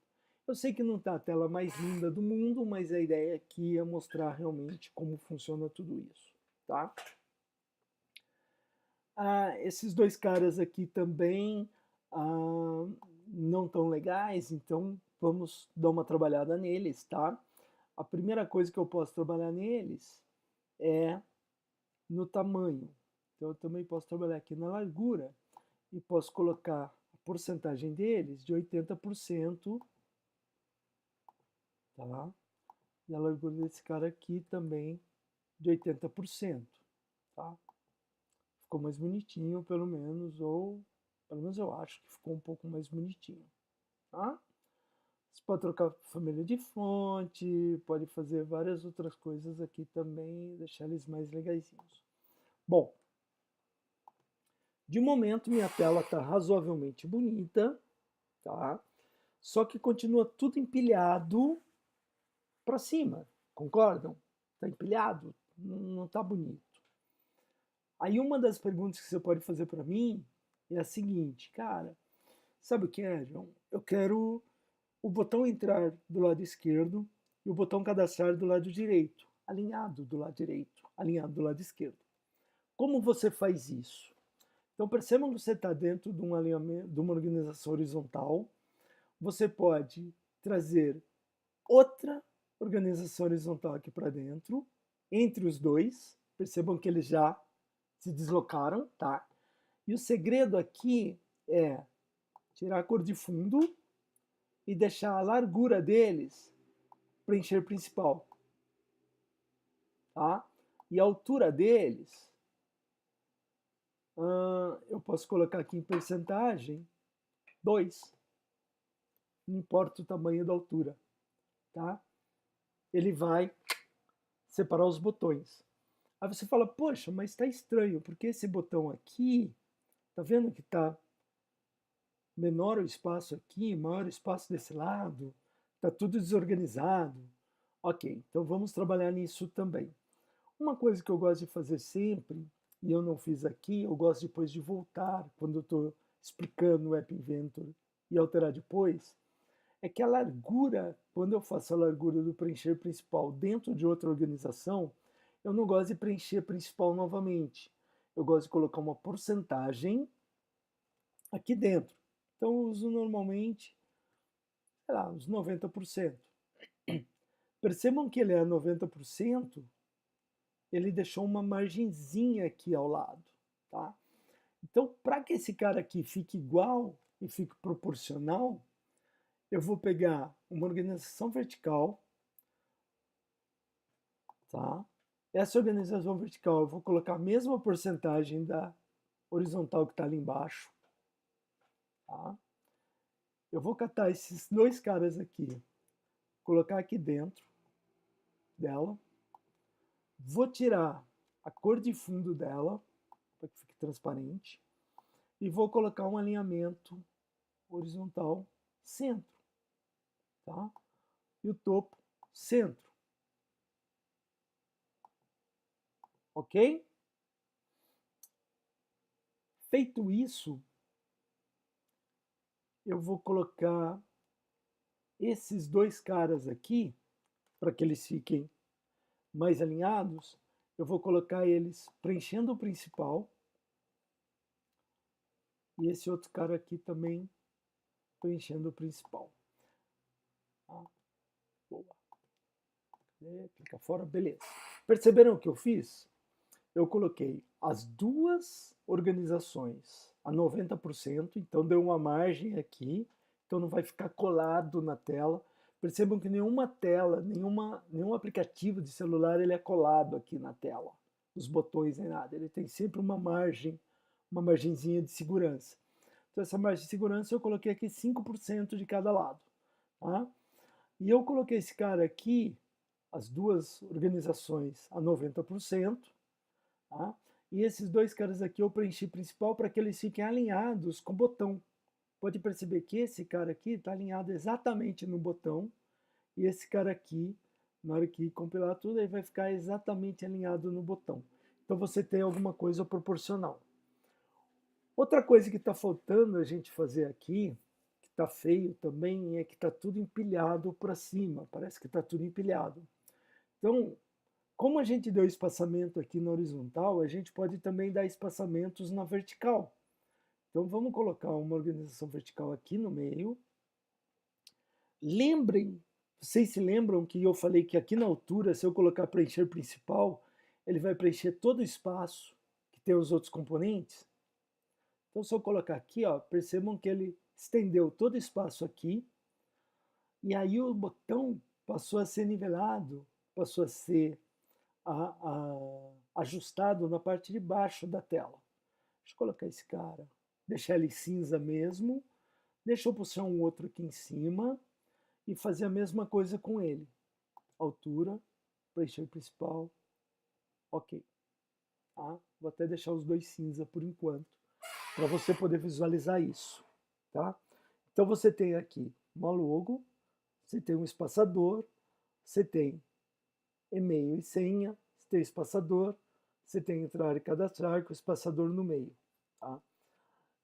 Eu sei que não está a tela mais linda do mundo, mas a ideia aqui é mostrar realmente como funciona tudo isso, tá? Esses dois caras aqui também não tão legais, então vamos dar uma trabalhada neles, tá? A primeira coisa que eu posso trabalhar neles é no tamanho. Então eu também posso trabalhar aqui na largura e posso colocar a porcentagem deles de 80%, tá? E a largura desse cara aqui também de 80%, tá? Ficou mais bonitinho, pelo menos, ou pelo menos eu acho que ficou um pouco mais bonitinho, tá? Você pode trocar família de fonte, pode fazer várias outras coisas aqui também, deixar eles mais legaisinhos. Bom, de momento minha tela está razoavelmente bonita, tá? Só que continua tudo empilhado para cima, concordam? Está empilhado, não está bonito. Aí uma das perguntas que você pode fazer para mim é a seguinte, cara, sabe o que é, João? Eu quero o botão entrar do lado esquerdo e o botão cadastrar do lado direito, alinhado do lado direito, alinhado do lado esquerdo. Como você faz isso? Então percebam que você está dentro de um alinhamento, de uma organização horizontal. Você pode trazer outra organização horizontal aqui para dentro, entre os dois. Percebam que eles já se deslocaram, tá? E o segredo aqui é tirar a cor de fundo e deixar a largura deles preencher principal, tá? E a altura deles, eu posso colocar aqui em percentagem 2. Não importa o tamanho da altura, tá? Ele vai separar os botões. Aí você fala, poxa, mas está estranho, porque esse botão aqui, tá vendo que tá menor o espaço aqui, maior o espaço desse lado, tá tudo desorganizado. Ok, então vamos trabalhar nisso também. Uma coisa que eu gosto de fazer sempre, e eu não fiz aqui, eu gosto depois de voltar, quando eu estou explicando o App Inventor e alterar depois, é que a largura, quando eu faço a largura do preencher principal dentro de outra organização, eu não gosto de preencher principal novamente. Eu gosto de colocar uma porcentagem aqui dentro. Então eu uso normalmente, sei lá, uns 90%. Percebam que ele é 90%, ele deixou uma margenzinha aqui ao lado, tá? Então, para que esse cara aqui fique igual e fique proporcional, eu vou pegar uma organização vertical, tá? Essa organização vertical eu vou colocar a mesma porcentagem da horizontal que está ali embaixo, tá? Eu vou catar esses dois caras aqui, colocar aqui dentro dela, vou tirar a cor de fundo dela, para que fique transparente, e vou colocar um alinhamento horizontal centro, tá? E o topo centro, ok? Feito isso, eu vou colocar esses dois caras aqui, para que eles fiquem mais alinhados, eu vou colocar eles preenchendo o principal, e esse outro cara aqui também preenchendo o principal. Tá? Boa. Clica fora, beleza. Perceberam o que eu fiz? Eu coloquei as duas organizações a 90%, então deu uma margem aqui, então não vai ficar colado na tela. Percebam que nenhuma tela, nenhum aplicativo de celular ele é colado aqui na tela, os botões nem nada, ele tem sempre uma margenzinha de segurança. Então essa margem de segurança eu coloquei aqui 5% de cada lado. Tá? E eu coloquei esse cara aqui, as duas organizações a 90%, tá? E esses dois caras aqui eu preenchi principal para que eles fiquem alinhados com o botão. Pode perceber que esse cara aqui está alinhado exatamente no botão, e esse cara aqui, na hora que compilar tudo, ele vai ficar exatamente alinhado no botão. Então você tem alguma coisa proporcional. Outra coisa que está faltando a gente fazer aqui, que está feio também, é que está tudo empilhado para cima, parece que está tudo empilhado. Então, como a gente deu espaçamento aqui na horizontal, a gente pode também dar espaçamentos na vertical. Então vamos colocar uma organização vertical aqui no meio. Lembrem, vocês se lembram que eu falei que aqui na altura, se eu colocar preencher principal, ele vai preencher todo o espaço que tem os outros componentes? Então se eu colocar aqui, ó, percebam que ele estendeu todo o espaço aqui, e aí o botão passou a ser nivelado, passou a ser ajustado na parte de baixo da tela. Deixa eu colocar esse cara, deixar ele cinza mesmo, deixa eu puxar um outro aqui em cima e fazer a mesma coisa com ele. Altura, preencher principal, ok. Tá? Vou até deixar os dois cinza por enquanto, para você poder visualizar isso. Tá? Então você tem aqui uma logo, você tem um espaçador, você tem e-mail e senha, você tem espaçador, você tem entrar e cadastrar com o espaçador no meio. Tá?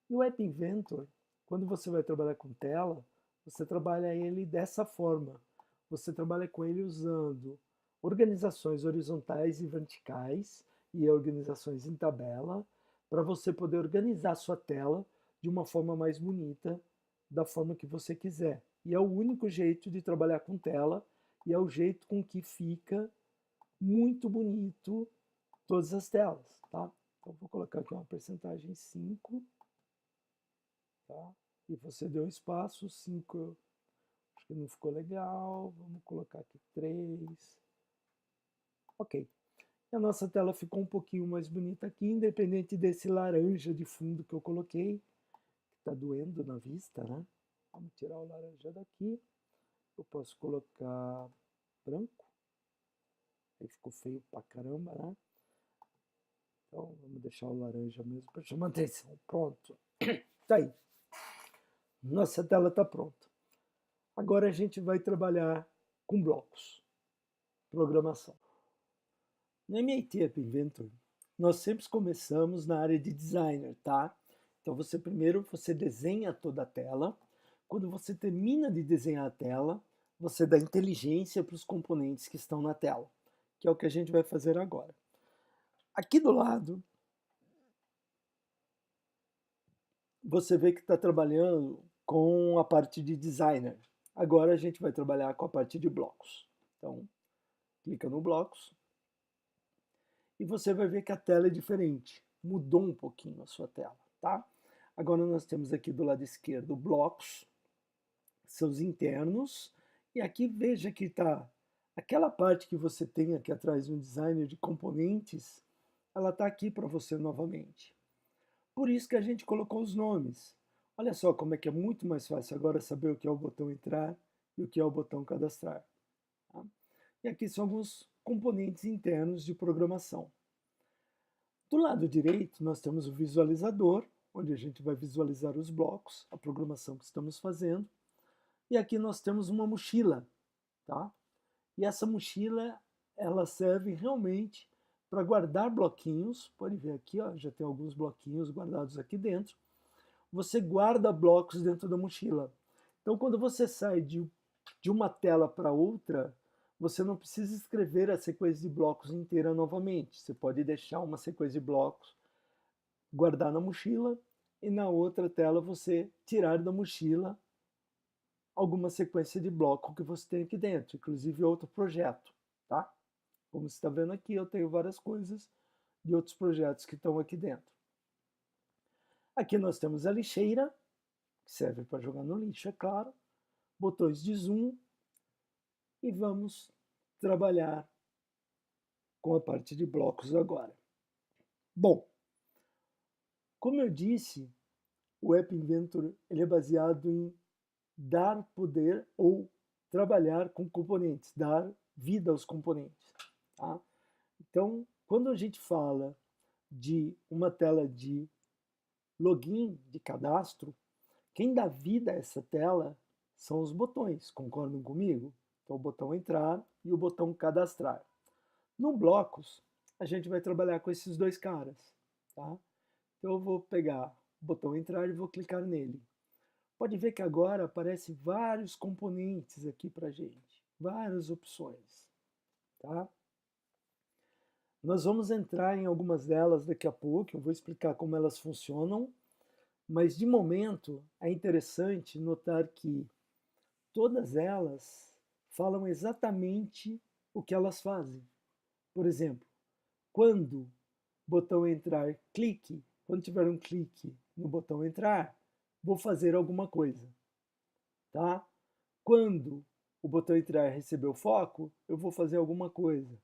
E o App Inventor, quando você vai trabalhar com tela, você trabalha ele dessa forma. Você trabalha com ele usando organizações horizontais e verticais e organizações em tabela, para você poder organizar a sua tela de uma forma mais bonita, da forma que você quiser. E é o único jeito de trabalhar com tela, e é o jeito com que fica muito bonito todas as telas, tá? Então vou colocar aqui uma percentagem 5, tá? E você deu espaço, 5, acho que não ficou legal, vamos colocar aqui 3, ok. E a nossa tela ficou um pouquinho mais bonita aqui, independente desse laranja de fundo que eu coloquei, que tá doendo na vista, né? Vamos tirar o laranja daqui, eu posso colocar branco, aí ficou feio pra caramba, né? Então vamos deixar o laranja mesmo para chamar atenção. Pronto. Tá aí. Nossa tela está pronta. Agora a gente vai trabalhar com blocos. Programação. No MIT App Inventor, nós sempre começamos na área de designer, tá? Então primeiro você desenha toda a tela. Quando você termina de desenhar a tela, você dá inteligência para os componentes que estão na tela, que é o que a gente vai fazer agora. Aqui do lado, você vê que está trabalhando com a parte de designer. Agora a gente vai trabalhar com a parte de blocos. Então, clica no blocos e você vai ver que a tela é diferente. Mudou um pouquinho a sua tela, tá? Agora nós temos aqui do lado esquerdo blocos, seus internos, e aqui veja que está aquela parte que você tem aqui atrás no designer de componentes, ela está aqui para você novamente. Por isso que a gente colocou os nomes. Olha só como é que é muito mais fácil agora saber o que é o botão entrar e o que é o botão cadastrar. Tá? E aqui são alguns componentes internos de programação. Do lado direito, nós temos o visualizador, onde a gente vai visualizar os blocos, a programação que estamos fazendo. E aqui nós temos uma mochila, tá? E essa mochila, ela serve realmente para guardar bloquinhos. Pode ver aqui, ó, já tem alguns bloquinhos guardados aqui dentro. Você guarda blocos dentro da mochila. Então, quando você sai de uma tela para outra, você não precisa escrever a sequência de blocos inteira novamente. Você pode deixar uma sequência de blocos, guardar na mochila, e na outra tela você tirar da mochila alguma sequência de bloco que você tem aqui dentro, inclusive outro projeto, tá? Como você está vendo aqui, eu tenho várias coisas de outros projetos que estão aqui dentro. Aqui nós temos a lixeira, que serve para jogar no lixo, é claro, botões de zoom, e vamos trabalhar com a parte de blocos agora. Bom, como eu disse, o App Inventor ele é baseado em dar poder ou trabalhar com componentes, dar vida aos componentes. Tá? Então, quando a gente fala de uma tela de login, de cadastro, quem dá vida a essa tela são os botões, concordam comigo? Então, o botão entrar e o botão cadastrar. No blocos, a gente vai trabalhar com esses dois caras. Tá? Então, eu vou pegar o botão entrar e vou clicar nele. Pode ver que agora aparecem vários componentes aqui para a gente, várias opções. Tá? Nós vamos entrar em algumas delas daqui a pouco, eu vou explicar como elas funcionam, mas de momento é interessante notar que todas elas falam exatamente o que elas fazem. Por exemplo, quando o botão entrar, clique, quando tiver um clique no botão entrar, vou fazer alguma coisa. Tá? Quando o botão entrar receber o foco, eu vou fazer alguma coisa.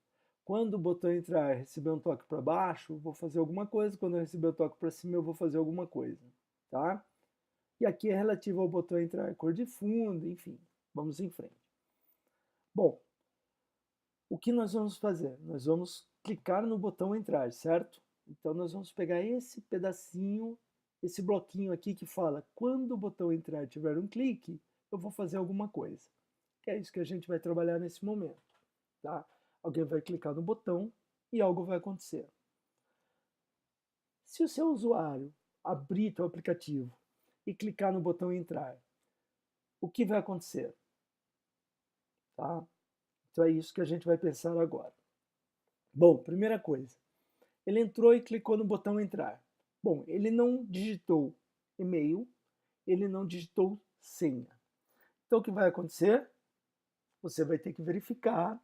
Quando o botão entrar receber um toque para baixo, vou fazer alguma coisa. Quando eu receber o toque para cima, eu vou fazer alguma coisa. Tá? E aqui é relativo ao botão entrar, cor de fundo, enfim. Vamos em frente. Bom, o que nós vamos fazer? Nós vamos clicar no botão entrar, certo? Então nós vamos pegar esse pedacinho, esse bloquinho aqui que fala quando o botão entrar tiver um clique, eu vou fazer alguma coisa. Que é isso que a gente vai trabalhar nesse momento. Tá? Alguém vai clicar no botão e algo vai acontecer. Se o seu usuário abrir o aplicativo e clicar no botão entrar, o que vai acontecer? Tá? Então é isso que a gente vai pensar agora. Bom, primeira coisa, ele entrou e clicou no botão entrar. Bom, ele não digitou e-mail, ele não digitou senha. Então o que vai acontecer? Você vai ter que verificar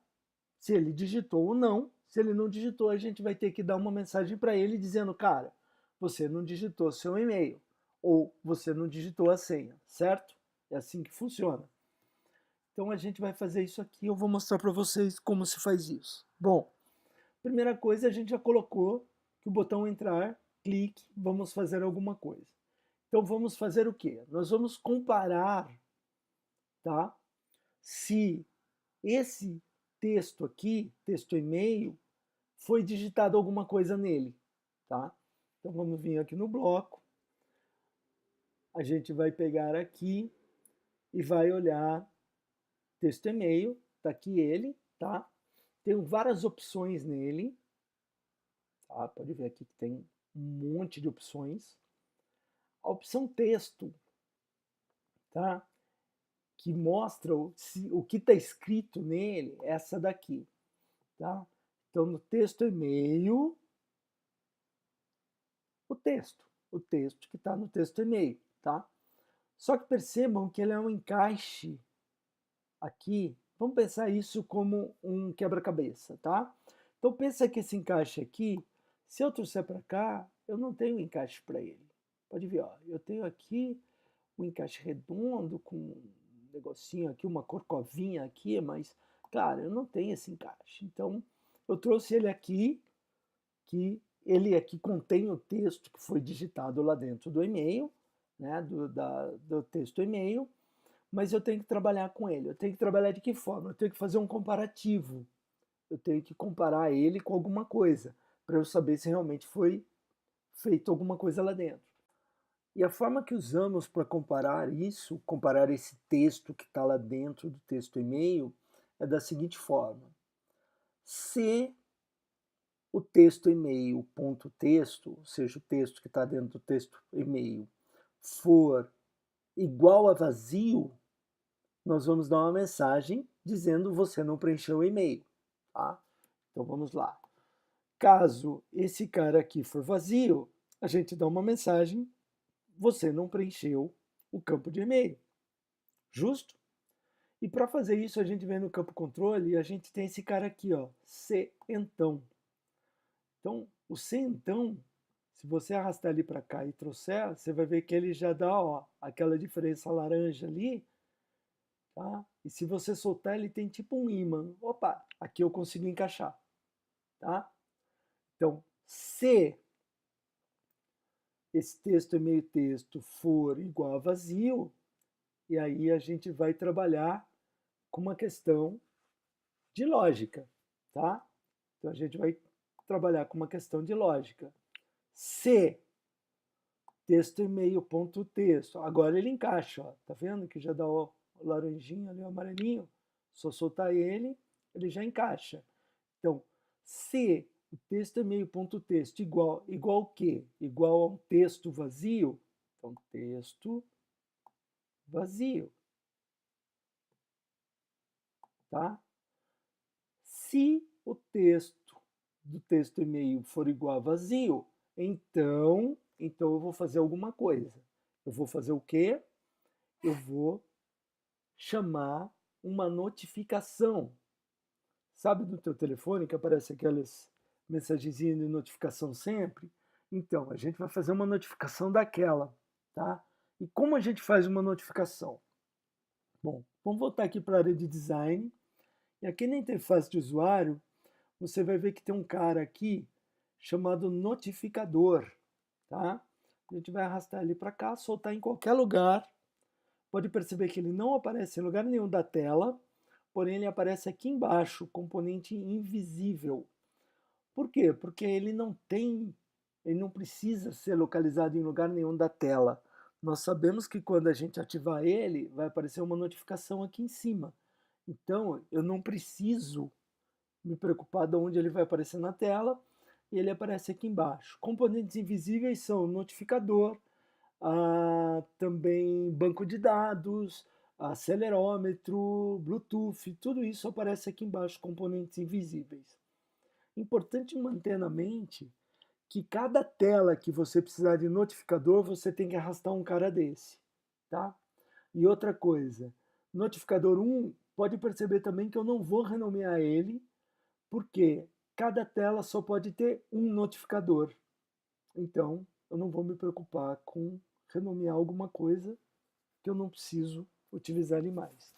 se ele digitou ou não. Se ele não digitou, a gente vai ter que dar uma mensagem para ele dizendo, cara, você não digitou seu e-mail ou você não digitou a senha, certo? É assim que funciona. Então a gente vai fazer isso aqui, eu vou mostrar para vocês como se faz isso. Bom, primeira coisa, a gente já colocou que o botão entrar, clique, vamos fazer alguma coisa. Então vamos fazer o quê? Nós vamos comparar, tá? Se esse texto aqui, texto e-mail, foi digitado alguma coisa nele, tá? Então vamos vir aqui no bloco, a gente vai pegar aqui e vai olhar texto e-mail, tá aqui ele, tá? Tem várias opções nele, tá? Pode ver aqui que tem um monte de opções. A opção texto, tá? Que mostra o que está escrito nele, é essa daqui, tá? Então no texto e-mail, o texto. o texto que está no texto e-mail, tá? Só que percebam que ele é um encaixe aqui, vamos pensar isso como um quebra-cabeça, tá? Então pensa que esse encaixe aqui, se eu trouxer para cá, eu não tenho encaixe para ele. Pode ver, ó, eu tenho aqui um encaixe redondo com um negocinho aqui, uma corcovinha aqui, mas, claro, eu não tenho esse encaixe. Então, eu trouxe ele aqui, que ele aqui contém o texto que foi digitado lá dentro do e-mail, né, do texto e-mail, mas eu tenho que trabalhar com ele. Eu tenho que trabalhar de que forma? Eu tenho que fazer um comparativo. Eu tenho que comparar ele com alguma coisa, para eu saber se realmente foi feito alguma coisa lá dentro. E a forma que usamos para comparar isso, comparar esse texto que está lá dentro do texto e-mail, é da seguinte forma. Se o texto e-mail ponto texto, ou seja, o texto que está dentro do texto e-mail, for igual a vazio, nós vamos dar uma mensagem dizendo você não preencheu o e-mail, tá? Então vamos lá. Caso esse cara aqui for vazio, a gente dá uma mensagem, você não preencheu o campo de e-mail. Justo? E para fazer isso, a gente vem no campo controle e a gente tem esse cara aqui, ó, se então. Então, o se então, se você arrastar ali para cá e trouxer, você vai ver que ele já dá, ó, aquela diferença laranja ali, tá? E se você soltar, ele tem tipo um ímã. Opa, aqui eu consigo encaixar, tá? Então, se esse texto é meio texto for igual a vazio, e aí a gente vai trabalhar com uma questão de lógica, tá? Então a gente vai trabalhar com uma questão de lógica. Se texto e-mail ponto texto, agora ele encaixa, ó, tá vendo que já dá o laranjinho ali, o amarelinho, só soltar ele, ele já encaixa. Então, se o texto e-mail ponto texto igual o quê? Igual a um texto vazio, então texto vazio, tá? Se o texto do texto e-mail for igual a vazio, então eu vou fazer alguma coisa. Eu vou fazer o quê? Eu vou chamar uma notificação. Sabe do teu telefone que aparece aquelas mensagenzinhas de notificação sempre? Então, a gente vai fazer uma notificação daquela, tá? E como a gente faz uma notificação? Bom, vamos voltar aqui para a área de design. E aqui na interface de usuário, você vai ver que tem um cara aqui chamado notificador, tá? A gente vai arrastar ele para cá, soltar em qualquer lugar. Pode perceber que ele não aparece em lugar nenhum da tela, porém ele aparece aqui embaixo, componente invisível. Por quê? Porque ele não precisa ser localizado em lugar nenhum da tela. Nós sabemos que quando a gente ativar ele, vai aparecer uma notificação aqui em cima. Então, eu não preciso me preocupar de onde ele vai aparecer na tela, e ele aparece aqui embaixo. Componentes invisíveis são notificador, também banco de dados, acelerômetro, Bluetooth, tudo isso aparece aqui embaixo, componentes invisíveis. Importante manter na mente que cada tela que você precisar de notificador, você tem que arrastar um cara desse, tá? E outra coisa, notificador 1, pode perceber também que eu não vou renomear ele, porque cada tela só pode ter um notificador. Então, eu não vou me preocupar com renomear alguma coisa que eu não preciso utilizar ele mais.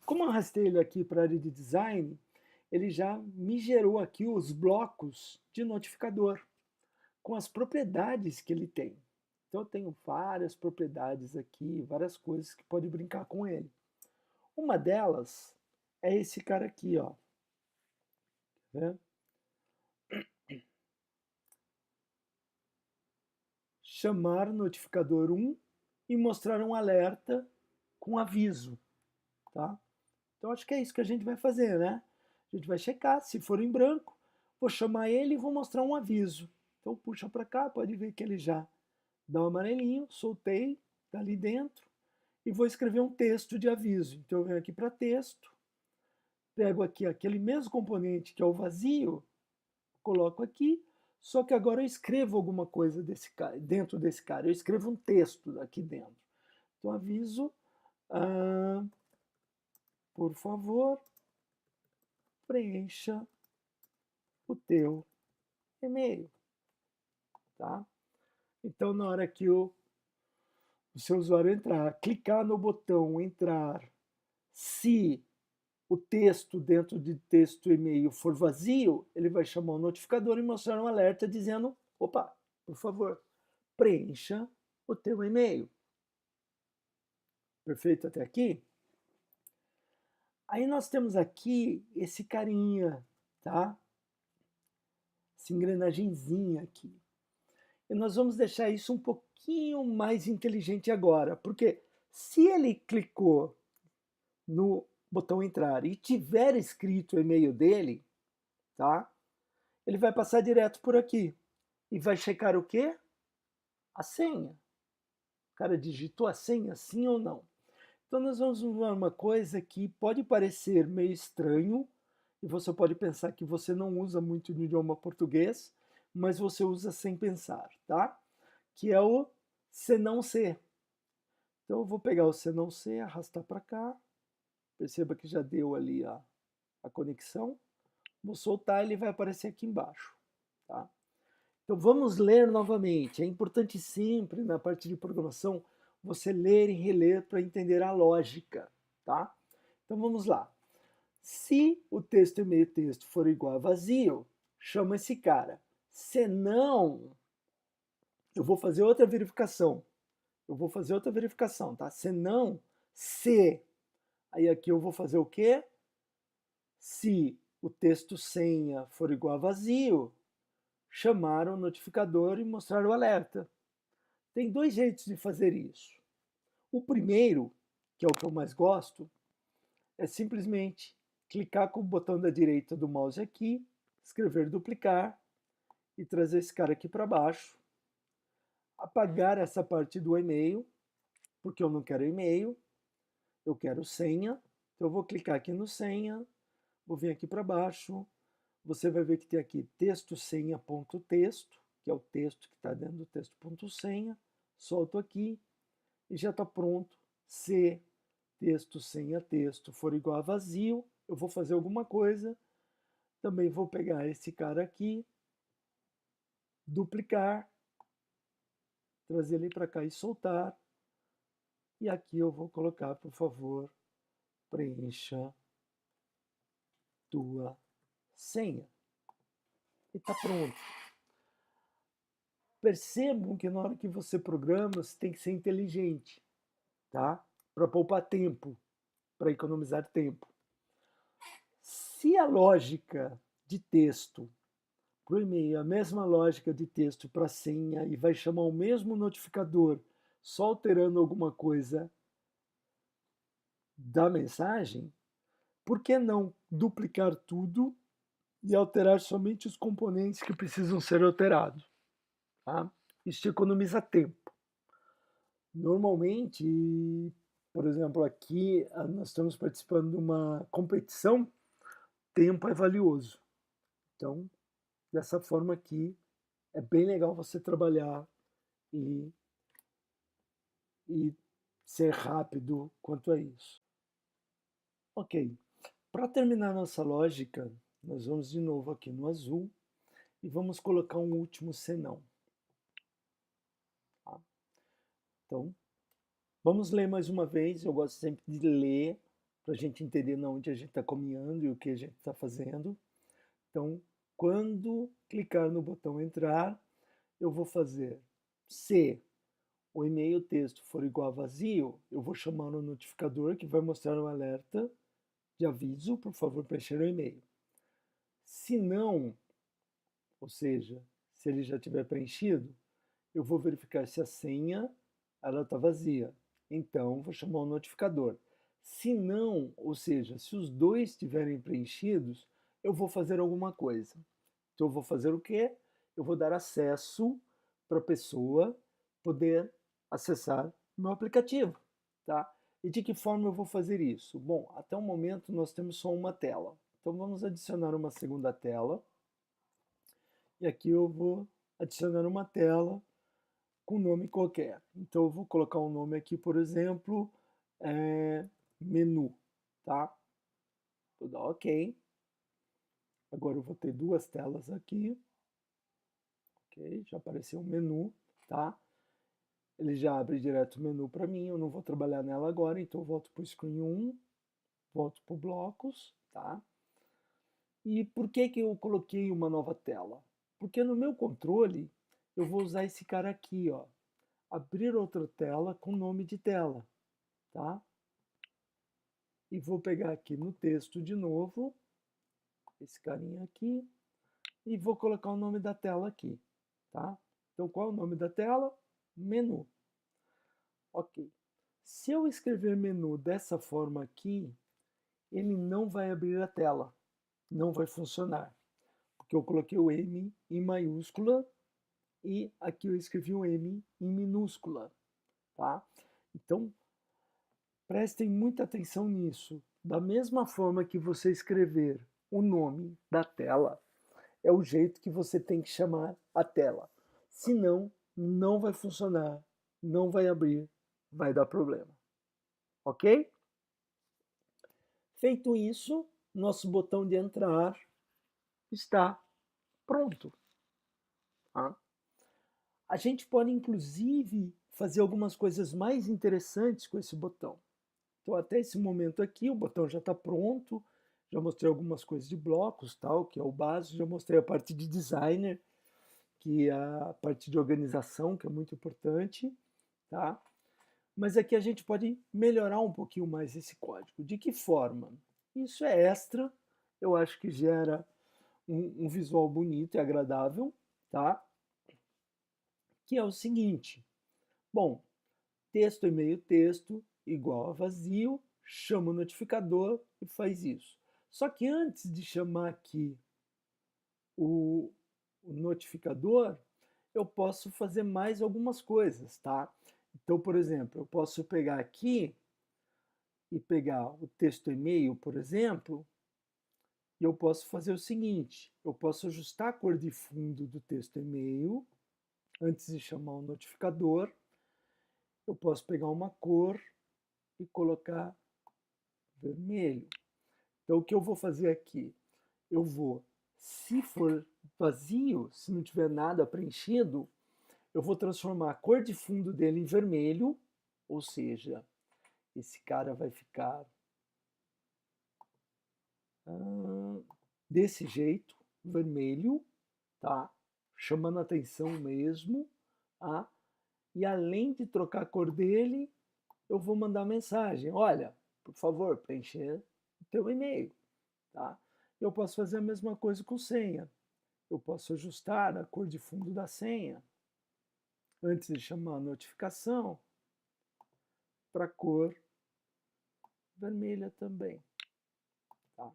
Como eu arrastei ele aqui para a área de design, ele já me gerou aqui os blocos de notificador, com as propriedades que ele tem. Então eu tenho várias propriedades aqui, várias coisas que pode brincar com ele. Uma delas é esse cara aqui, ó. Né? Chamar notificador 1 e mostrar um alerta com aviso, tá? Então acho que é isso que a gente vai fazer, né? A gente vai checar, se for em branco, vou chamar ele e vou mostrar um aviso. Então puxa para cá, pode ver que ele já dá um amarelinho, soltei, tá ali dentro, e vou escrever um texto de aviso. Então eu venho aqui para texto, pego aqui aquele mesmo componente que é o vazio, coloco aqui, Só que agora eu escrevo alguma coisa dentro desse cara, eu escrevo um texto aqui dentro. Então, aviso, por favor, preencha o teu e-mail, tá? Então, na hora que o seu usuário entrar, clicar no botão entrar, se o texto dentro de texto e-mail for vazio, ele vai chamar o notificador e mostrar um alerta dizendo, opa, por favor, preencha o teu e-mail. Perfeito até aqui? Aí nós temos aqui esse carinha, tá? Essa engrenagemzinha aqui. E nós vamos deixar isso um pouquinho mais inteligente agora, porque se ele clicou no botão entrar e tiver escrito o e-mail dele, tá? Ele vai passar direto por aqui e vai checar o quê? A senha. O cara digitou a senha, sim ou não? Então nós vamos usar uma coisa que pode parecer meio estranho, e você pode pensar que você não usa muito no idioma português, mas você usa sem pensar, tá? Que é o se não ser. Então eu vou pegar o se não ser, arrastar para cá, perceba que já deu ali a conexão, vou soltar, ele vai aparecer aqui embaixo, tá? Então vamos ler novamente, é importante sempre na parte de programação você ler e reler para entender a lógica, tá? Então vamos lá. Se o texto e meio texto for igual a vazio, chama esse cara. Se não, eu vou fazer outra verificação. Tá? Se não, se. Aí aqui eu vou fazer o quê? Se o texto senha for igual a vazio, chamar o notificador e mostrar o alerta. Tem dois jeitos de fazer isso. O primeiro, que é o que eu mais gosto, é simplesmente clicar com o botão da direita do mouse aqui, escrever duplicar e trazer esse cara aqui para baixo, apagar essa parte do e-mail, porque eu não quero e-mail, eu quero senha, então eu vou clicar aqui no senha, vou vir aqui para baixo, você vai ver que tem aqui texto senha.texto, que é o texto que está dentro do texto.senha, solto aqui e já está pronto. Se texto senha texto for igual a vazio, eu vou fazer alguma coisa, também vou pegar esse cara aqui, duplicar, trazer ele para cá e soltar, e aqui eu vou colocar, por favor, preencha tua senha. E está pronto. Percebam que na hora que você programa, você tem que ser inteligente, tá? Para poupar tempo, para economizar tempo. Se a lógica de texto para o e-mail é a mesma lógica de texto para a senha e vai chamar o mesmo notificador, só alterando alguma coisa da mensagem, por que não duplicar tudo e alterar somente os componentes que precisam ser alterados? Tá? Isso economiza tempo. Normalmente, por exemplo, aqui nós estamos participando de uma competição, tempo é valioso. Então, dessa forma aqui, é bem legal você trabalhar e ser rápido quanto a isso. Ok, para terminar nossa lógica, nós vamos de novo aqui no azul e vamos colocar um último senão. Tá? Então, vamos ler mais uma vez. Eu gosto sempre de ler para a gente entender onde a gente está caminhando e o que a gente está fazendo. Então, quando clicar no botão entrar, eu vou fazer se o e-mail texto for igual a vazio, eu vou chamar o notificador que vai mostrar um alerta de aviso, por favor, preencher o e-mail. Se não, ou seja, se ele já tiver preenchido, eu vou verificar se a senha ela está vazia. Então, vou chamar o notificador. Se não, ou seja, se os dois estiverem preenchidos, eu vou fazer alguma coisa. Então, eu vou fazer o quê? Eu vou dar acesso para a pessoa poder acessar o meu aplicativo, tá? E de que forma eu vou fazer isso? Bom, até o momento nós temos só uma tela. Então, vamos adicionar uma segunda tela. E aqui eu vou adicionar uma tela com nome qualquer. Então eu vou colocar um nome aqui, por exemplo, menu, tá? Vou dar OK. Agora eu vou ter duas telas aqui. Ok, já apareceu um menu, tá? Ele já abre direto o menu para mim, eu não vou trabalhar nela agora, então eu volto para o Screen 1, volto para o Blocos, tá? E por que que eu coloquei uma nova tela? Porque no meu controle, eu vou usar esse cara aqui, ó. Abrir outra tela com nome de tela, tá? E vou pegar aqui no texto de novo, esse carinha aqui, e vou colocar o nome da tela aqui, tá? Então, qual é o nome da tela? Menu. Ok. Se eu escrever menu dessa forma aqui, ele não vai abrir a tela, não vai funcionar, porque eu coloquei o M em maiúscula e aqui eu escrevi o M em minúscula, tá? Então, prestem muita atenção nisso. Da mesma forma que você escrever o nome da tela, é o jeito que você tem que chamar a tela. Senão, não vai funcionar, não vai abrir, vai dar problema. Ok? Feito isso, nosso botão de entrar está pronto. Tá? A gente pode, inclusive, fazer algumas coisas mais interessantes com esse botão. Então, até esse momento aqui, o botão já está pronto. Já mostrei algumas coisas de blocos, tal, que é o básico. Já mostrei a parte de designer, que é a parte de organização, que é muito importante. Tá? Mas aqui a gente pode melhorar um pouquinho mais esse código. De que forma? Isso é extra. Eu acho que gera um visual bonito e agradável, tá? Que é o seguinte. Bom, texto, e-mail, texto, igual a vazio, chama o notificador e faz isso. Só que antes de chamar aqui o notificador, eu posso fazer mais algumas coisas, tá? Então, por exemplo, eu posso pegar aqui e pegar o texto e-mail, por exemplo, e eu posso fazer o seguinte, eu posso ajustar a cor de fundo do texto e-mail antes de chamar o notificador. Eu posso pegar uma cor e colocar vermelho. Então, o que eu vou fazer aqui? Eu vou, se for vazio, se não tiver nada preenchido, eu vou transformar a cor de fundo dele em vermelho, ou seja, esse cara vai ficar desse jeito, vermelho, tá? Chamando a atenção mesmo, tá? E além de trocar a cor dele, eu vou mandar mensagem, olha, por favor, preencher o teu e-mail, tá? Eu posso fazer a mesma coisa com senha. Eu posso ajustar a cor de fundo da senha antes de chamar a notificação para a cor vermelha também. Tá?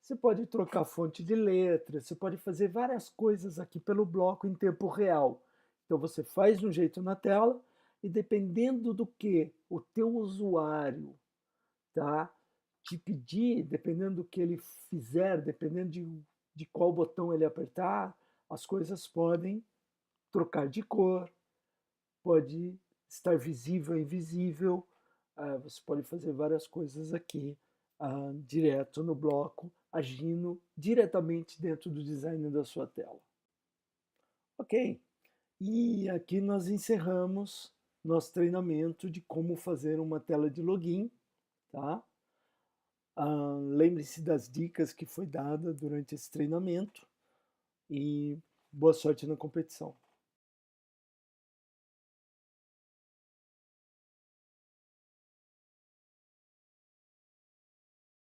Você pode trocar fonte de letra, você pode fazer várias coisas aqui pelo bloco em tempo real. Então você faz de um jeito na tela e dependendo do que o teu usuário, tá, te pedir, dependendo do que ele fizer, dependendo de qual botão ele apertar, as coisas podem trocar de cor, pode estar visível ou invisível, você pode fazer várias coisas aqui direto no bloco, agindo diretamente dentro do design da sua tela. Ok, e aqui nós encerramos nosso treinamento de como fazer uma tela de login, tá? Lembre-se das dicas que foi dada durante esse treinamento e boa sorte na competição.